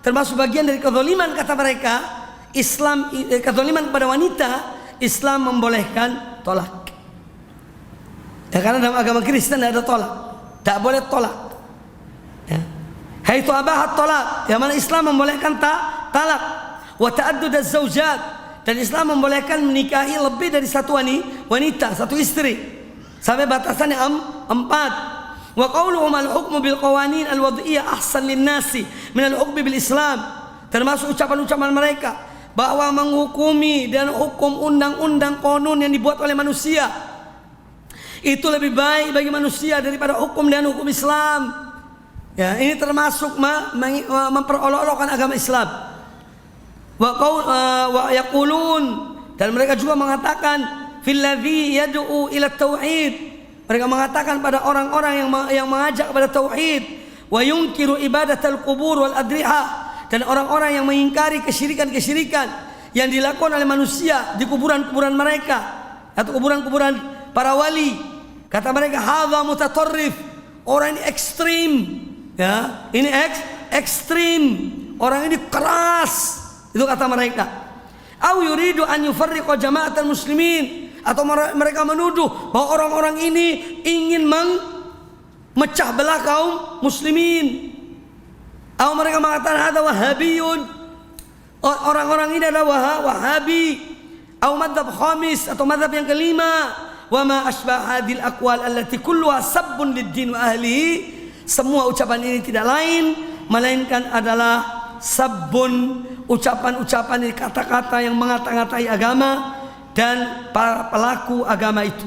termasuk bagian dari kezaliman kata mereka. Islam, kezaliman kepada wanita, Islam membolehkan tolak. Ya, karena dalam agama Kristen tidak ada tolak, tak boleh tolak. Ya. Haitsu aba'at talaq, yang mana Islam membolehkan talak. Wa ta'addud az-zawjat, dan Islam membolehkan menikahi lebih dari satu wanita, satu istri, sampai batasannya 4. Wa qauluhum al-hukmu bil qawanin al-wad'iyyah ahsan lin-nasi min al-hukmi bil Islam, termasuk ucapan-ucapan mereka bahwa menghukumi dan hukum undang-undang konun yang dibuat oleh manusia itu lebih baik bagi manusia daripada hukum dan hukum Islam. Ya, ini termasuk memperolok-olokkan agama Islam. Wa yaqulun, dan mereka juga mengatakan fil ladzi yad'u ila tauhid, mereka mengatakan pada orang-orang yang mengajak kepada tauhid, wa yunkiru ibadatal qubur wal adriha, dan orang-orang yang mengingkari kesyirikan-kesyirikan yang dilakukan oleh manusia di kuburan-kuburan mereka atau kuburan-kuburan para wali. Kata mereka, hadza mutatarrif, orang ini ekstrim, ya, ini ekstrim, orang ini keras. Itu kata mereka. Au yuridu an yufarriqa jama'atal muslimin, atau mereka menuduh bahwa orang-orang ini ingin memecah belah kaum muslimin. Atau mereka mengatakan ada wahabiyun, orang-orang ini adalah wahabi. Atau madhab khamis, atau madhab yang kelima. Wa ma asbah hadil aqwal allati kulluha sabbun lid-din wa ahlihi. Semua ucapan ini tidak lain melainkan adalah sabbun, ucapan-ucapan, kata-kata yang mengata-ngatai agama dan para pelaku agama itu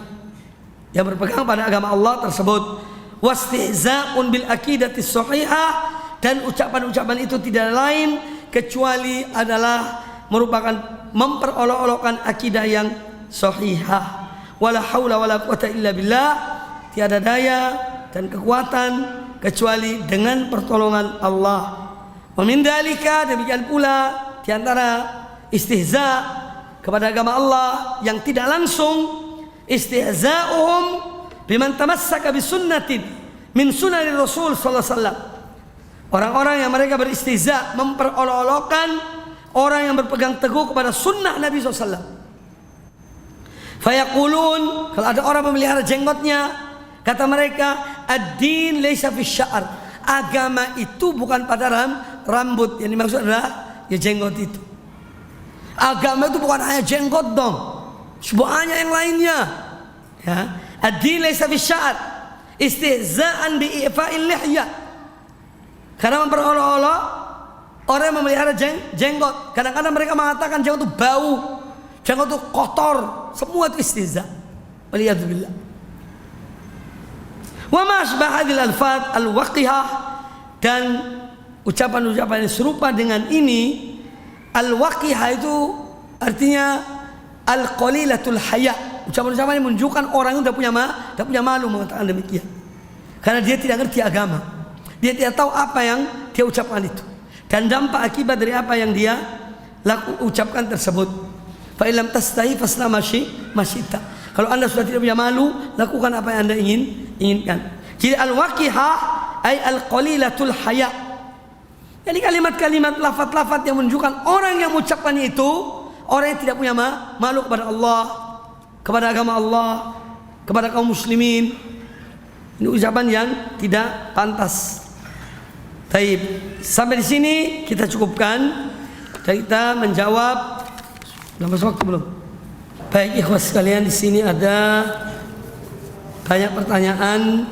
yang berpegang pada agama Allah tersebut. Wastihza'un bil aqidati shahihah, dan ucapan-ucapan itu tidak lain kecuali adalah merupakan memperolok-olokkan akidah yang sahihah. Wala haula wala quwata illa billah, tiada daya dan kekuatan kecuali dengan pertolongan Allah. Wa min dzalika, demikian pula di antara istihza kepada agama Allah yang tidak langsung, istihza'uhum biman tamassaka bisunnatin min sunani Rasul sallallahu alaihi wasallam. Orang-orang yang mereka beristihza, memperolok-olokkan orang yang berpegang teguh kepada sunnah Nabi SAW. Fayaqulun, kalau ada orang memelihara jenggotnya, kata mereka, ad-din laysa fi sya'ar. Agama itu bukan pada rambut. Yang dimaksud adalah ya jenggot itu. Agama itu bukan hanya jenggot dong, banyak yang lainnya. Ya, ad-din laysa fi sya'ar. Istihza'an bi ifa'il lihya. Karena memperolok-olok orang yang memelihara jenggot. Kadang-kadang mereka mengatakan jenggot itu bau, jenggot itu kotor. Semua itu istihza. Waliyadzubillah. Wa ma asbah hadhil alfaz al-waqihah, dan ucapan-ucapan yang serupa dengan ini. Al-waqihah itu artinya al-qalilatul haya. Ucapan-ucapan yang menunjukkan orang itu tidak punya malu mengatakan demikian. Karena dia tidak ngerti agama. Dia tidak tahu apa yang dia ucapkan itu dan dampak akibat dari apa yang dia ucapkan tersebut. Fa illam tastahi fasna masyita. Kalau anda sudah tidak punya malu, lakukan apa yang anda inginkan. Jadi al-waqihah ay al-qalilatul haya. Jadi kalimat-kalimat, lafaz-lafaz yang menunjukkan orang yang mengucapkannya itu orang yang tidak punya malu kepada Allah, kepada agama Allah, kepada kaum muslimin. Ini ucapan yang tidak pantas. Baik, sampai di sini kita cukupkan. Kita menjawab. Sudah masuk waktu belum? Baik, ikhwas sekalian, di sini ada banyak pertanyaan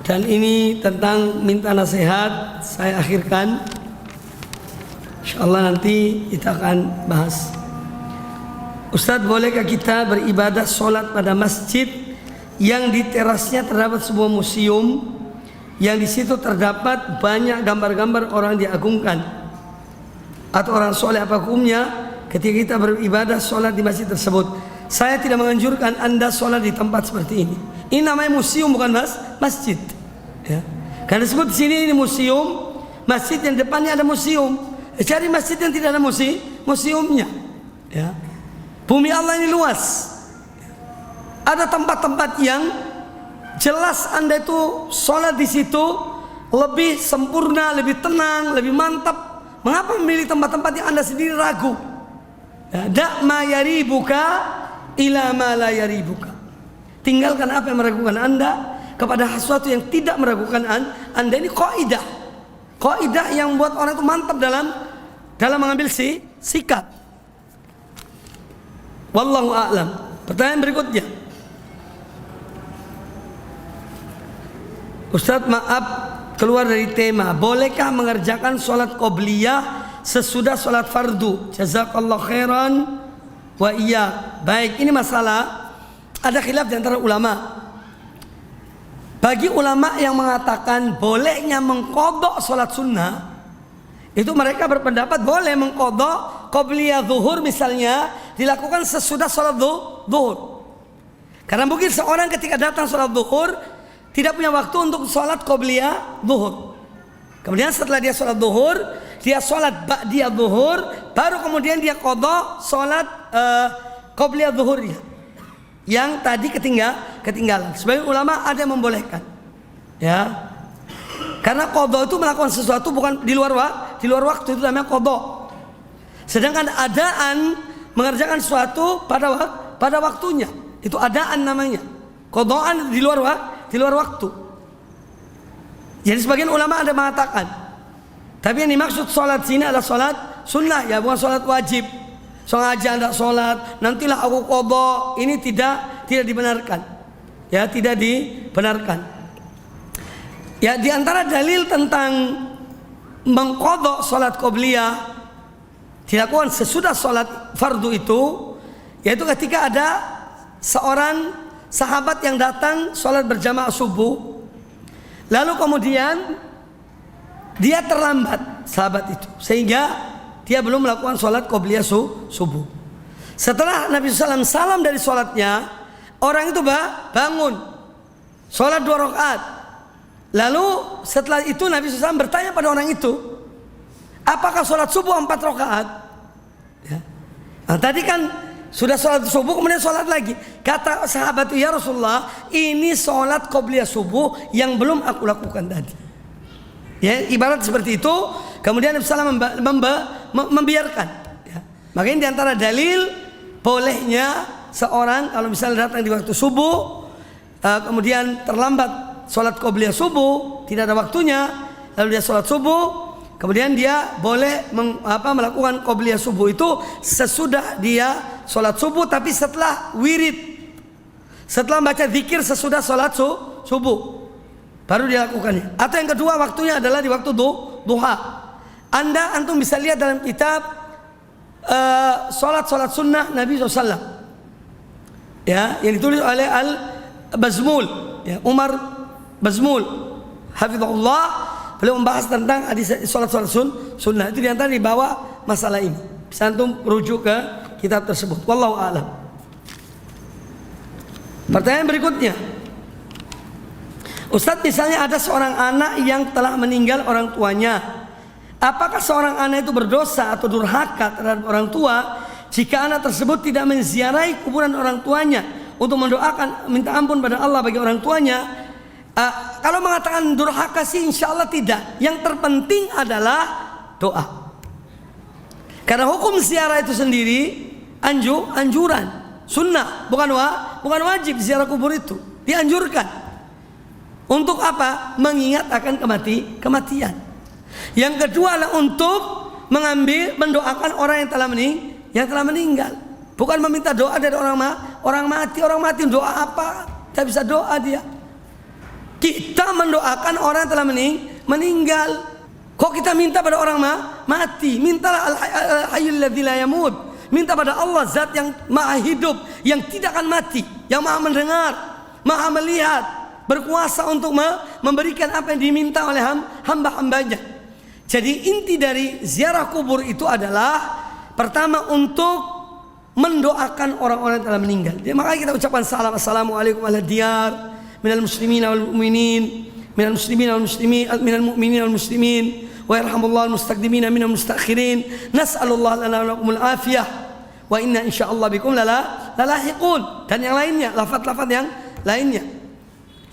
dan ini tentang minta nasihat. Saya akhirkan. Insyaallah nanti kita akan bahas. Ustadz, bolehkah kita beribadah sholat pada masjid yang di terasnya terdapat sebuah museum, yang di situ terdapat banyak gambar-gambar orang diagungkan, atau orang soleh? Apa hukumnya ketika kita beribadah sholat di masjid tersebut? Saya tidak menganjurkan anda sholat di tempat seperti ini. Ini namanya museum, bukan masjid. Ya. Karena disebut di sini ini museum, masjid yang depannya ada museum. Cari masjid yang tidak ada museumnya. Ya. Bumi Allah ini luas. Ada tempat-tempat yang jelas anda itu sholat di situ lebih sempurna, lebih tenang, lebih mantap. Mengapa memilih tempat-tempat yang anda sendiri ragu? Da' ma yaribuka ila ma la yaribuka. Tinggalkan apa yang meragukan anda kepada sesuatu yang tidak meragukan anda. Ini kaidah yang buat orang itu mantap dalam mengambil sikap. Wallahu a'lam. Pertanyaan berikutnya. Ustadz, maaf keluar dari tema. Bolehkah mengerjakan sholat qobliyah sesudah sholat fardu? Jazakallah khairan wa iya. Baik, ini masalah ada khilaf di antara ulama. Bagi ulama yang mengatakan bolehnya mengqadha sholat sunnah, itu mereka berpendapat boleh mengqadha qobliyah zuhur misalnya dilakukan sesudah sholat zuhur. Karena mungkin seorang ketika datang sholat zuhur tidak punya waktu untuk sholat qobliyah zuhur. Kemudian setelah dia sholat zuhur, dia sholat ba'diyah zuhur, baru kemudian dia qadha sholat qobliyah zuhurnya yang tadi ketinggalan. Sebagian ulama ada yang membolehkan, ya, karena qadha itu melakukan sesuatu bukan di luar waktu, itu namanya qadha. Sedangkan adaan mengerjakan sesuatu pada waktunya, itu adaan namanya. Qadhaan di luar waktu. Jadi sebagian ulama ada mengatakan, tapi yang dimaksud sholat sini adalah sholat sunnah, ya, bukan sholat wajib. Sengaja anda sholat, nantilah aku qadha. Ini tidak dibenarkan, ya, tidak dibenarkan. Ya, di antara dalil tentang mengqadha sholat qobliyah dilakukan sesudah sholat fardu itu, yaitu ketika ada seorang sahabat yang datang sholat berjamaah subuh, lalu kemudian dia terlambat, sahabat itu, sehingga dia belum melakukan sholat qobliyah subuh. Setelah Nabi SAW salam dari sholatnya, orang itu bangun sholat 2 rakaat. Lalu setelah itu Nabi SAW bertanya pada orang itu, apakah sholat subuh 4 rakaat? Ya. Nah, tadi kan sudah sholat subuh kemudian sholat lagi. Kata sahabat itu, ya Rasulullah, ini sholat qobliyah subuh yang belum aku lakukan tadi. Ya, ibarat seperti itu. Kemudian Nabi SAW membiarkan. Ya. Makanya diantara dalil bolehnya seorang kalau misalnya datang di waktu subuh, kemudian terlambat sholat qobliyah subuh, tidak ada waktunya, lalu dia sholat subuh. Kemudian dia boleh melakukan qobliyah subuh itu sesudah dia sholat subuh, tapi setelah wirid, setelah baca zikir sesudah sholat subuh, baru dia lakukannya. Atau yang kedua waktunya adalah di waktu duha. Antum bisa lihat dalam kitab sholat sunnah Nabi SAW, ya, yang ditulis oleh Al-Bazmul, ya, Umar Bazmul, hafizahullah. Beliau membahas tentang hadis sholat sunnah. Itu diantara dibawa masalah ini. Bisa antum rujuk ke kitab tersebut. Wallahu a'lam. Pertanyaan berikutnya, Ustadz, misalnya ada seorang anak yang telah meninggal orang tuanya, apakah seorang anak itu berdosa atau durhaka terhadap orang tua jika anak tersebut tidak menziarahi kuburan orang tuanya untuk mendoakan minta ampun pada Allah bagi orang tuanya? Kalau mengatakan durhaka sih insya Allah tidak. Yang terpenting adalah doa. Karena hukum ziarah itu sendiri anjuran, sunnah, bukan wajib ziarah kubur itu. Dianjurkan. Untuk apa? Mengingat akan kematian. Yang kedua adalah untuk mendoakan orang yang telah meninggal. Bukan meminta doa dari orang mati. Orang mati doa apa? Tidak bisa doa dia. Kita mendoakan orang yang telah meninggal. Kok kita minta pada orang mati? Mintalah al-hayyul ladzi la yamut. Minta pada Allah, zat yang maha hidup, yang tidak akan mati, yang maha mendengar, maha melihat, berkuasa untuk memberikan apa yang diminta oleh hamba-hambanya. Jadi inti dari ziarah kubur itu adalah pertama untuk mendoakan orang-orang yang telah meninggal. Jadi makanya kita ucapkan salam, assalamualaikum ala diyar minal muslimin wal mu'minin, minal muslimin wal muslimin, minal mu'minin wal muslimin, wa yarhamullahu al mustaqdimin minal mustakhirin, nas'alullah lana wa lakumul afiyah, wa inna insyaallah bikum lalahiqun, dan yang lainnya, lafaz-lafaz yang lainnya.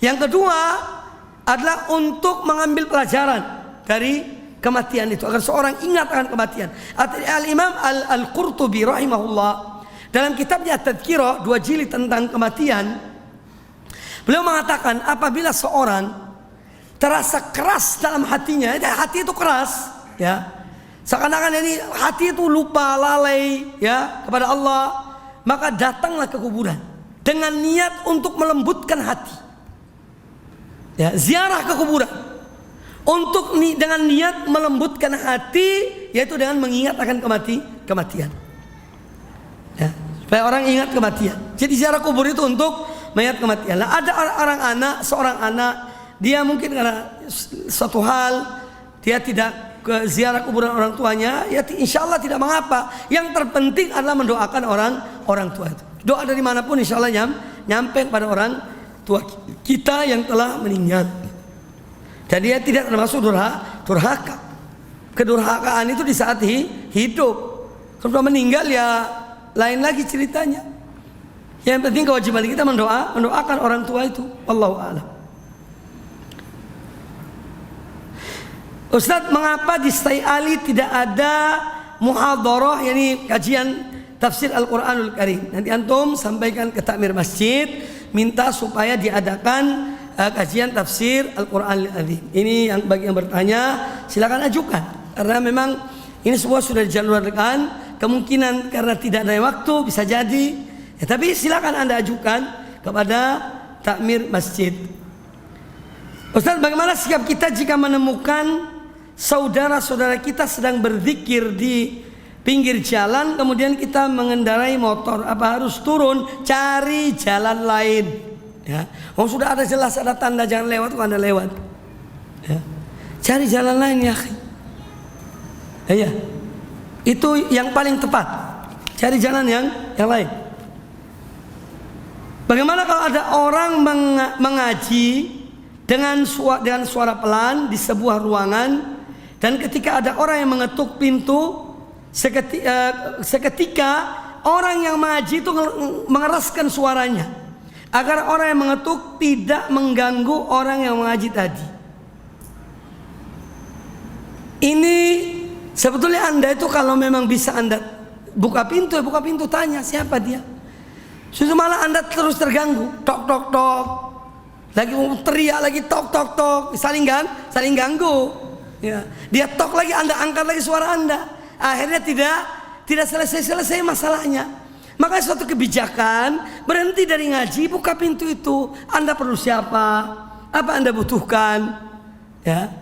Yang kedua adalah untuk mengambil pelajaran dari kematian itu, agar seorang ingat akan kematian. Al-Imam Al-Qurtubi rahimahullah dalam kitabnya At-Tadhkirah 2 jilid tentang kematian, beliau mengatakan apabila seorang terasa keras dalam hatinya, hati itu keras, ya, seakan-akan ini hati itu lupa, lalai, ya, kepada Allah, maka datanglah ke kuburan dengan niat untuk melembutkan hati, ya, ziarah ke kuburan dengan niat melembutkan hati, yaitu dengan mengingat akan kematian, ya, supaya orang ingat kematian. Jadi ziarah kubur itu untuk mengingat kematian. Nah, ada seorang anak, dia mungkin karena suatu hal dia tidak ke ziarah kuburan orang tuanya, ya insya Allah tidak mengapa. Yang terpenting adalah mendoakan orang tua itu. Doa dari manapun insya Allah nyampe pada orang tua kita yang telah meninggal. Dan dia tidak termasuk durhaka. Kedurhakaan itu di saat hidup. Kalau meninggal ya lain lagi ceritanya. Yang penting kewajiban kita mendoakan orang tua itu. Wallahu a'lam. Ustaz, mengapa di Stai Ali tidak ada muhadharah, yakni kajian tafsir Al-Qur'anul Karim? Nanti antum sampaikan ke takmir masjid, minta supaya diadakan kajian tafsir Al-Quran Al-Azim. Ini yang bagi yang bertanya silakan ajukan, karena memang ini semua sudah dijalurkan. Kemungkinan karena tidak ada waktu bisa jadi, ya, tapi silakan Anda ajukan kepada takmir masjid. Ustaz, bagaimana sikap kita jika menemukan saudara-saudara kita sedang berzikir di pinggir jalan, kemudian kita mengendarai motor? Apa harus turun cari jalan lain? Ya, sudah ada jelas ada tanda jangan lewat, kok Anda lewat, ya. Cari jalan lain, ya. Ya, itu yang paling tepat. Cari jalan yang lain. Bagaimana kalau ada orang mengaji dengan suara pelan di sebuah ruangan, dan ketika ada orang yang mengetuk pintu, seketika orang yang mengaji itu mengeraskan suaranya agar orang yang mengetuk tidak mengganggu orang yang mengaji tadi. Ini sebetulnya Anda itu kalau memang bisa Anda buka pintu tanya siapa dia. Justru malah Anda terus terganggu. Tok tok tok. Lagi teriak lagi tok tok tok, saling ganggu. Ya. Dia tok lagi, Anda angkat lagi suara Anda. Akhirnya tidak selesai masalahnya. Maka suatu kebijakan berhenti dari ngaji, buka pintu itu. Anda perlu siapa? Apa Anda butuhkan? Ya.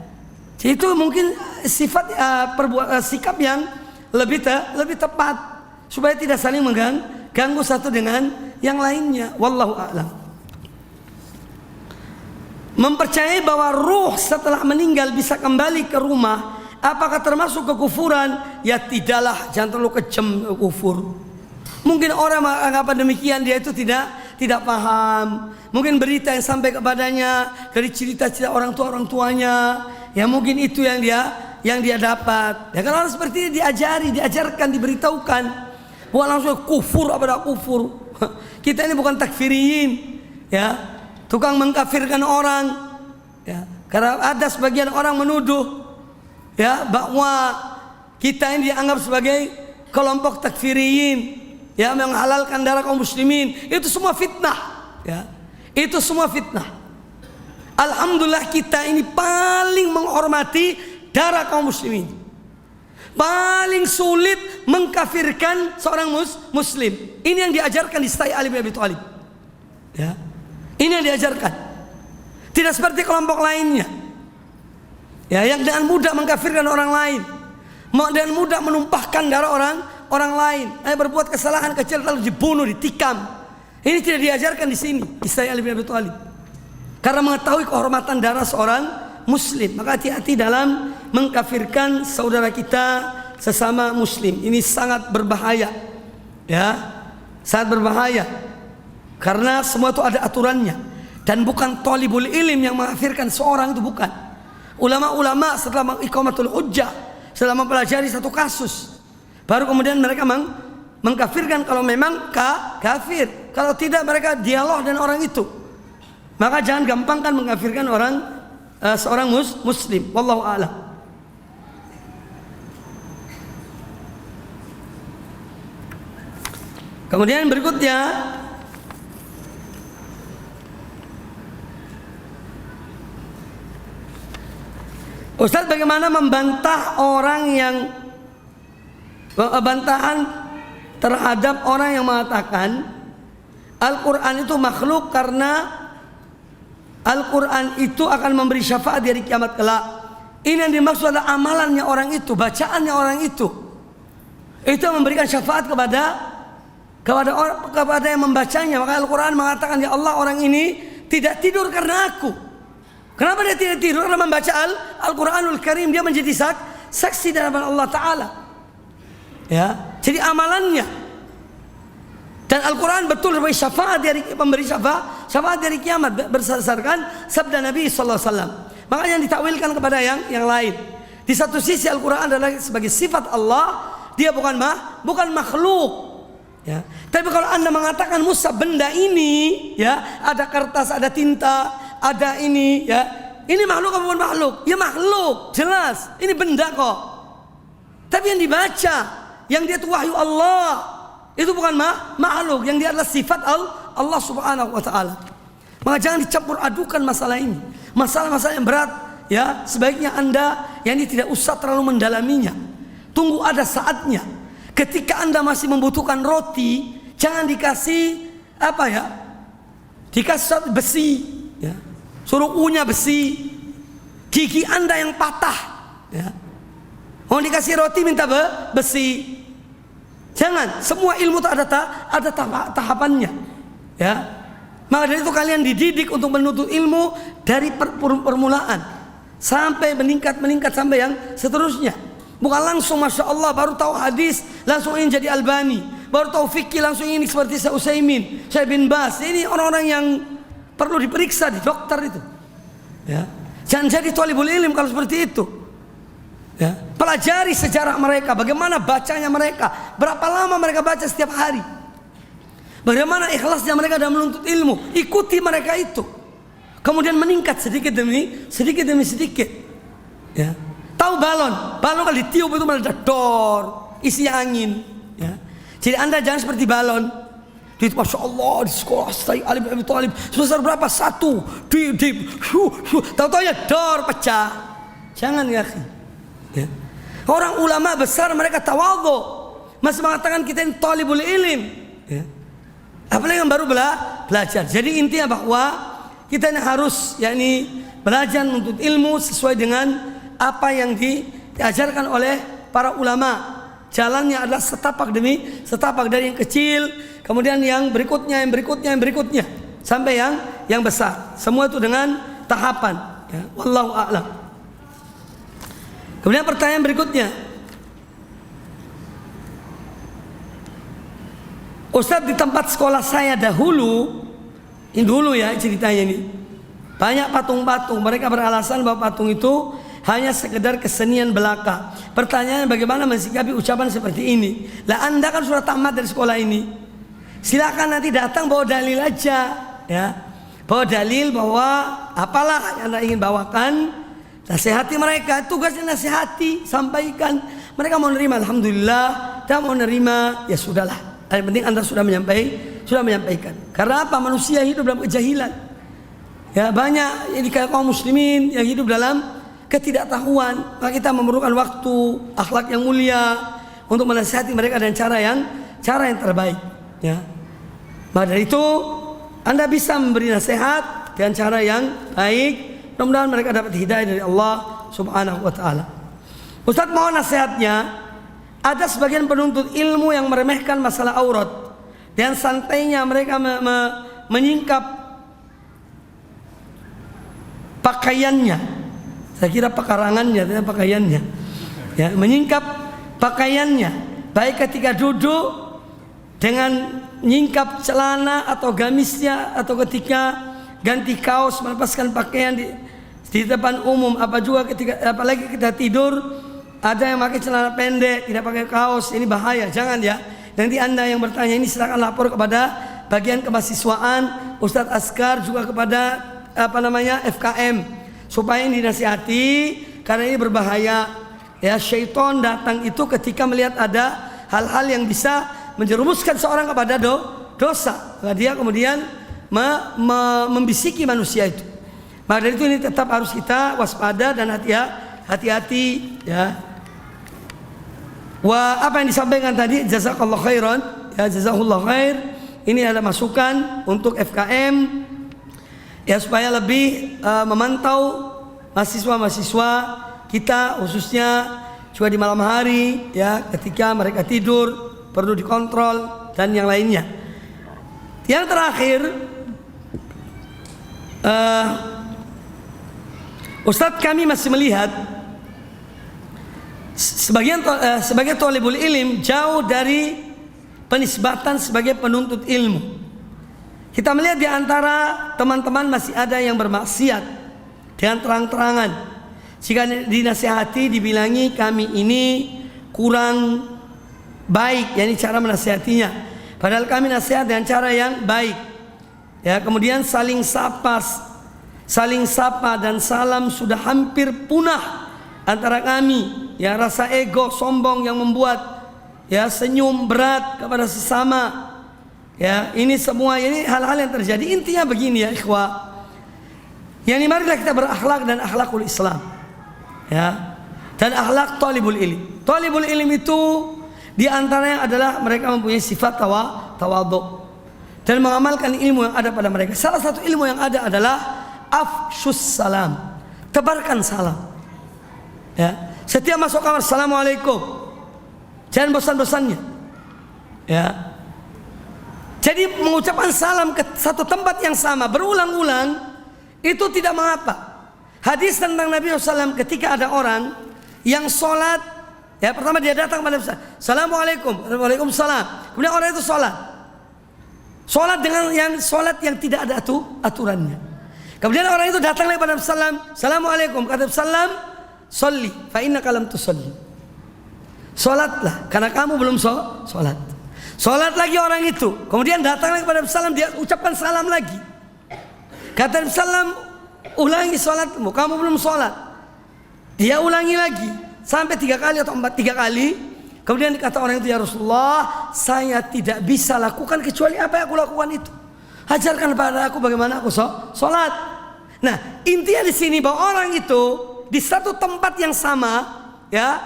Itu mungkin sikap yang lebih tepat supaya tidak saling mengganggu satu dengan yang lainnya. Wallahu a'lam. Mempercayai bahwa ruh setelah meninggal bisa kembali ke rumah, apakah termasuk kekufuran? Ya tidaklah, jangan terlalu kejam kufur. Mungkin orang menganggapan demikian, dia itu tidak paham. Mungkin berita yang sampai kepadanya dari cerita-cerita orang tuanya, ya mungkin itu yang dia dapat. Ya kan orang seperti ini diajarkan, diberitahukan. Bukan langsung kufur apa tidak kufur. Kita ini bukan takfiriyin, ya, tukang mengkafirkan orang. Ya, karena ada sebagian orang menuduh, ya, bahwa kita ini dianggap sebagai kelompok takfiriyin, ya, menghalalkan darah kaum muslimin. Itu semua fitnah, ya. Itu semua fitnah. Alhamdulillah kita ini paling menghormati darah kaum muslimin. Paling sulit mengkafirkan seorang muslim. Ini yang diajarkan di Sayyid Ali bin Abi Thalib. Ya. Ini yang diajarkan. Tidak seperti kelompok lainnya, ya, yang dengan mudah mengkafirkan orang lain, dengan mudah menumpahkan darah orang lain, berbuat kesalahan kecil lalu dibunuh, ditikam. Ini tidak diajarkan di sini di Sayyid Ali bin Abi Thalib. Karena mengetahui kehormatan darah seorang muslim, maka hati-hati dalam mengkafirkan saudara kita sesama muslim. Ini sangat berbahaya, ya, sangat berbahaya. Karena semua itu ada aturannya, dan bukan thalibul ilm yang mengkafirkan seorang, itu bukan. Ulama-ulama setelah mengiqamatul hujjah, setelah mempelajari satu kasus, baru kemudian mereka mengkafirkan kalau memang kafir. Kalau tidak, mereka dialog dengan orang itu. Maka jangan gampangkan mengkafirkan seorang muslim. Wallahu a'lam. Kemudian berikutnya, Ustaz, bagaimana membantah orang yang bantahan terhadap orang yang mengatakan Al-Quran itu makhluk karena Al-Quran itu akan memberi syafaat di hari kiamat kelak. Ini yang dimaksud adalah amalannya orang itu, bacaannya orang itu memberikan syafaat kepada yang membacanya. Maka Al-Quran mengatakan, ya Allah, orang ini tidak tidur karena aku. Kenapa dia tidak tidur? Karena membaca Al-Quranul Karim, dia menjadi saksi dalam Allah Ta'ala, ya. Jadi amalannya. Dan Al-Quran betul memberi syafaat dari kiamat berdasarkan sabda Nabi sallallahu alaihi wasallam. Makanya ditakwilkan kepada yang lain. Di satu sisi Al-Quran adalah sebagai sifat Allah, dia bukan makhluk, ya. Tapi kalau Anda mengatakan Musa benda ini, ya, ada kertas, ada tinta, ada ini, ya, ini makhluk apa bukan makhluk? Ya makhluk, jelas. Ini benda kok. Tapi yang dibaca, yang dia itu wahyu Allah, itu bukan makhluk, yang dia adalah sifat Allah Subhanahu wa taala. Maka jangan dicampur adukan masalah ini. Masalah-masalah yang berat, ya, sebaiknya Anda yang ini tidak usah terlalu mendalaminya. Tunggu ada saatnya. Ketika Anda masih membutuhkan roti, jangan dikasih dikasih besi, ya. Suruh unya besi. Gigi Anda yang patah, ya. Mau dikasih roti minta besi. Jangan, semua ilmu itu ada tahapannya, ya. Maka dari itu kalian dididik untuk menuntut ilmu dari permulaan sampai meningkat sampai yang seterusnya. Bukan langsung masya Allah baru tahu hadis langsung ingin jadi Albani, baru tahu fikih langsung ini seperti Syekh Utsaimin, Syekh bin Baz. Ini orang-orang yang perlu diperiksa di dokter itu, ya. Jangan jadi thalibul ilm kalau seperti itu. Ya, pelajari sejarah mereka, bagaimana bacanya mereka, berapa lama mereka baca setiap hari, bagaimana ikhlasnya mereka dalam menuntut ilmu. Ikuti mereka itu, kemudian meningkat sedikit demi sedikit. Ya, tahu balon kalau ditiup itu meledak, dor, isi angin. Ya, jadi Anda jangan seperti balon. Di Masya Allah di sekolah Sayyid Ali bin Abi Thalib sebesar berapa? 1 tahu-tahu ya dor, pecah. Jangan ya. Ya. Orang ulama besar mereka tawadhu, masih mengatakan kita ini talibul ilm. Ya. Apalagi yang baru belajar. Jadi intinya bahwa kita ini harus belajar menuntut ilmu sesuai dengan apa yang diajarkan oleh para ulama. Jalannya adalah setapak demi setapak, dari yang kecil, kemudian yang berikutnya sampai yang besar. Semua itu dengan tahapan. Ya. Wallahu a'lam. Kemudian pertanyaan berikutnya, Ustadz, di tempat sekolah saya dahulu ya ceritanya ini, banyak patung-patung. Mereka beralasan bahwa patung itu hanya sekedar kesenian belaka. Pertanyaannya, bagaimana mensikapi ucapan seperti ini? Lah Anda kan sudah tamat dari sekolah ini, silakan nanti datang bawa dalil aja, ya, bawa dalil bahwa apalah yang Anda ingin bawakan. Nasihati mereka, tugasnya nasihati, sampaikan. Mereka mau nerima, alhamdulillah. Tidak mau nerima, ya sudahlah. Yang penting Anda sudah menyampaikan. Karena apa? Manusia hidup dalam kejahilan. Ya, banyak di kaum muslimin yang hidup dalam ketidaktahuan. Maka kita memerlukan waktu, akhlak yang mulia untuk menasihati mereka dengan cara yang terbaik. Ya. Maka dari itu Anda bisa memberi nasihat dengan cara yang baik. Mudah-mudahan mereka dapat hidayah dari Allah Subhanahu wa ta'ala. Ustaz, mohon nasihatnya. Ada sebagian penuntut ilmu yang meremehkan masalah aurat, dan santainya mereka menyingkap pakaiannya. Saya kira pekarangannya, tidak pakaiannya. Ya, menyingkap pakaiannya, baik ketika duduk dengan nyingkap celana atau gamisnya, atau ketika ganti kaos, melepaskan pakaian di depan umum. Apalagi kita tidur, ada yang pakai celana pendek, tidak pakai kaos. Ini bahaya, jangan ya. Nanti Anda yang bertanya ini silakan lapor kepada bagian kemahasiswaan, Ustadz Askar, juga kepada FKM, supaya ini dinasihati, karena ini berbahaya. Ya, syaitan datang itu ketika melihat ada hal-hal yang bisa menjerumuskan seorang kepada dosa. Nah, dia kemudian membisiki manusia itu. Maka dari itu ini tetap harus kita waspada dan hati-hati, ya. Apa yang disampaikan tadi, jazakallahu khairan, ya, jazakallahu khair. Ini ada masukan untuk FKM, ya, supaya lebih memantau mahasiswa-mahasiswa kita, khususnya juga di malam hari, ya, ketika mereka tidur perlu dikontrol dan yang lainnya. Yang terakhir, Ustadz, kami masih melihat sebagai thalibul ilm jauh dari penisbatan sebagai penuntut ilmu. Kita melihat di antara teman-teman masih ada yang bermaksiat dengan terang-terangan. Jika dinasihati dibilangi kami ini kurang baik, yakni cara menasihatinya. Padahal kami nasihat dengan cara yang baik. Ya, kemudian saling sapa dan salam sudah hampir punah antara kami. Ya, rasa ego, sombong yang membuat, ya, senyum berat kepada sesama. Ya, ini semua ini hal-hal yang terjadi. Intinya begini ya, ikhwah. Yang marilah kita berakhlak dan akhlakul Islam. Ya. Dan akhlak thalibul ilm. Thalibul ilm itu di antaranya adalah mereka mempunyai sifat tawadhu dan mengamalkan ilmu yang ada pada mereka. Salah satu ilmu yang ada adalah afshus salam, tebarkan salam. Ya, setiap masuk kamar assalamualaikum, jangan bosan-bosannya. Ya, jadi mengucapkan salam ke satu tempat yang sama berulang-ulang itu tidak mengapa. Hadis tentang Nabi SAW ketika ada orang yang sholat, ya, pertama dia datang kepada Nabi, assalamualaikum, waalaikumsalam. Kemudian orang itu sholat dengan sholat yang tidak ada aturannya. Kemudian orang itu datang lagi pada Nabi SAW, assalamualaikum, kata Nabi SAW, Sholli fa innaka lam tusolli. Sholatlah karena kamu belum sholat. Sholat lagi orang itu. Kemudian datang lagi kepada Nabi SAW, dia ucapkan salam lagi. Kata Nabi SAW, ulangi sholatmu, kamu belum sholat. Dia ulangi lagi sampai 3 kali atau 3 kali. Kemudian dikata orang itu, ya Rasulullah, saya tidak bisa lakukan kecuali apa yang aku lakukan itu. Ajarkan pada aku bagaimana aku sholat. Nah, intinya di sini bahwa orang itu di satu tempat yang sama, ya,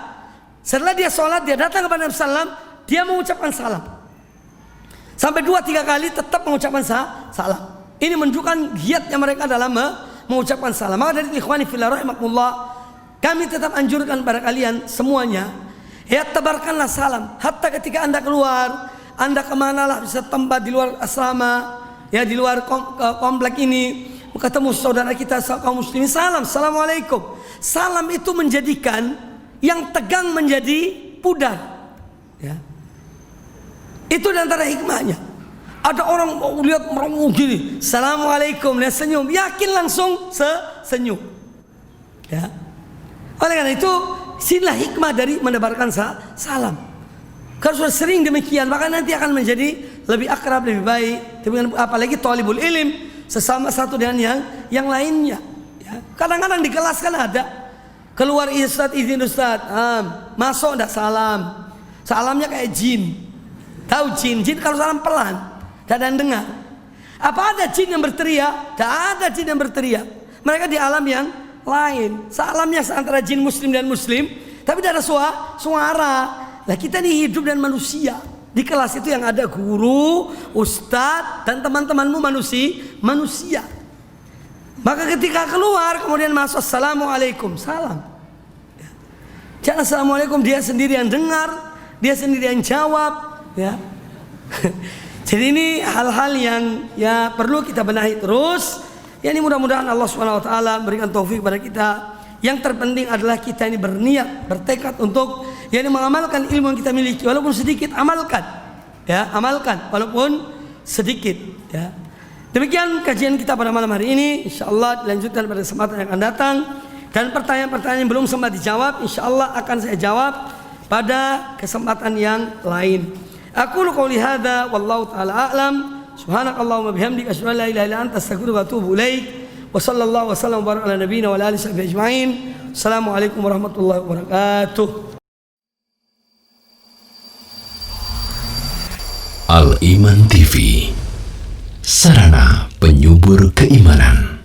setelah dia sholat, dia datang kepada Nabi SAW, dia mengucapkan salam. Sampai 2-3 kali tetap mengucapkan salam. Ini menunjukkan giatnya mereka dalam mengucapkan salam. Maka dari ikhwani fillah rahimakumullah, kami tetap anjurkan pada kalian semuanya, ya, tebarkanlah salam. Hatta ketika Anda keluar, Anda kemanalah, bisa tempat di luar asrama, ya, di luar komplek ini, ketemu saudara kita kaum muslimin, salam, assalamualaikum. Salam itu menjadikan yang tegang menjadi pudar, ya. Itu di antara hikmahnya. Ada orang mau lihat merungu gini, assalamualaikum, dia senyum, yakin langsung senyum, ya. Oleh karena itu, sinilah hikmah dari menebarkan salam. Kalau sudah sering demikian, maka nanti akan menjadi lebih akrab, lebih baik. Apalagi thalibul ilm, sesama satu dengan yang lainnya, ya. Kadang-kadang di kelas kan ada keluar, izin Ustaz, masuk enggak salam. Salamnya kayak jin. Tahu jin kalau salam pelan, tidak ada yang dengar. Apa ada jin yang berteriak? Tidak ada jin yang berteriak. Mereka di alam yang lain. Salamnya antara jin muslim dan muslim, tapi tidak ada suara. Nah, kita ini hidup dan manusia. Di kelas itu yang ada guru, ustadz, dan teman-temanmu manusia. Maka ketika keluar kemudian masuk, assalamualaikum, salam. Jangan assalamualaikum dia sendiri yang dengar, dia sendiri yang jawab, ya. Jadi ini hal-hal yang, ya, perlu kita benahi terus. Ya, ini mudah-mudahan Allah SWT berikan taufik pada kita. Yang terpenting adalah kita ini berniat, bertekad untuk, ya, ini mengamalkan ilmu yang kita miliki, walaupun sedikit, amalkan, ya, amalkan walaupun sedikit, ya. Demikian kajian kita pada malam hari ini. InsyaAllah dilanjutkan pada kesempatan yang akan datang. Dan pertanyaan-pertanyaan yang belum sempat dijawab, InsyaAllah akan saya jawab pada kesempatan yang lain. Aku qouli hadza wallahu ta'ala a'lam. Subhanakallahumma bihamdika asyhadu an la ilaha illa anta astaghfiruka wa atubu ilaik. Wa sallallahu wasallam wa baraka ala nabiyyina wa ala alihi washabbihi ajmain. Assalamualaikum warahmatullahi wabarakatuh. Al Iman TV, sarana penyubur keimanan.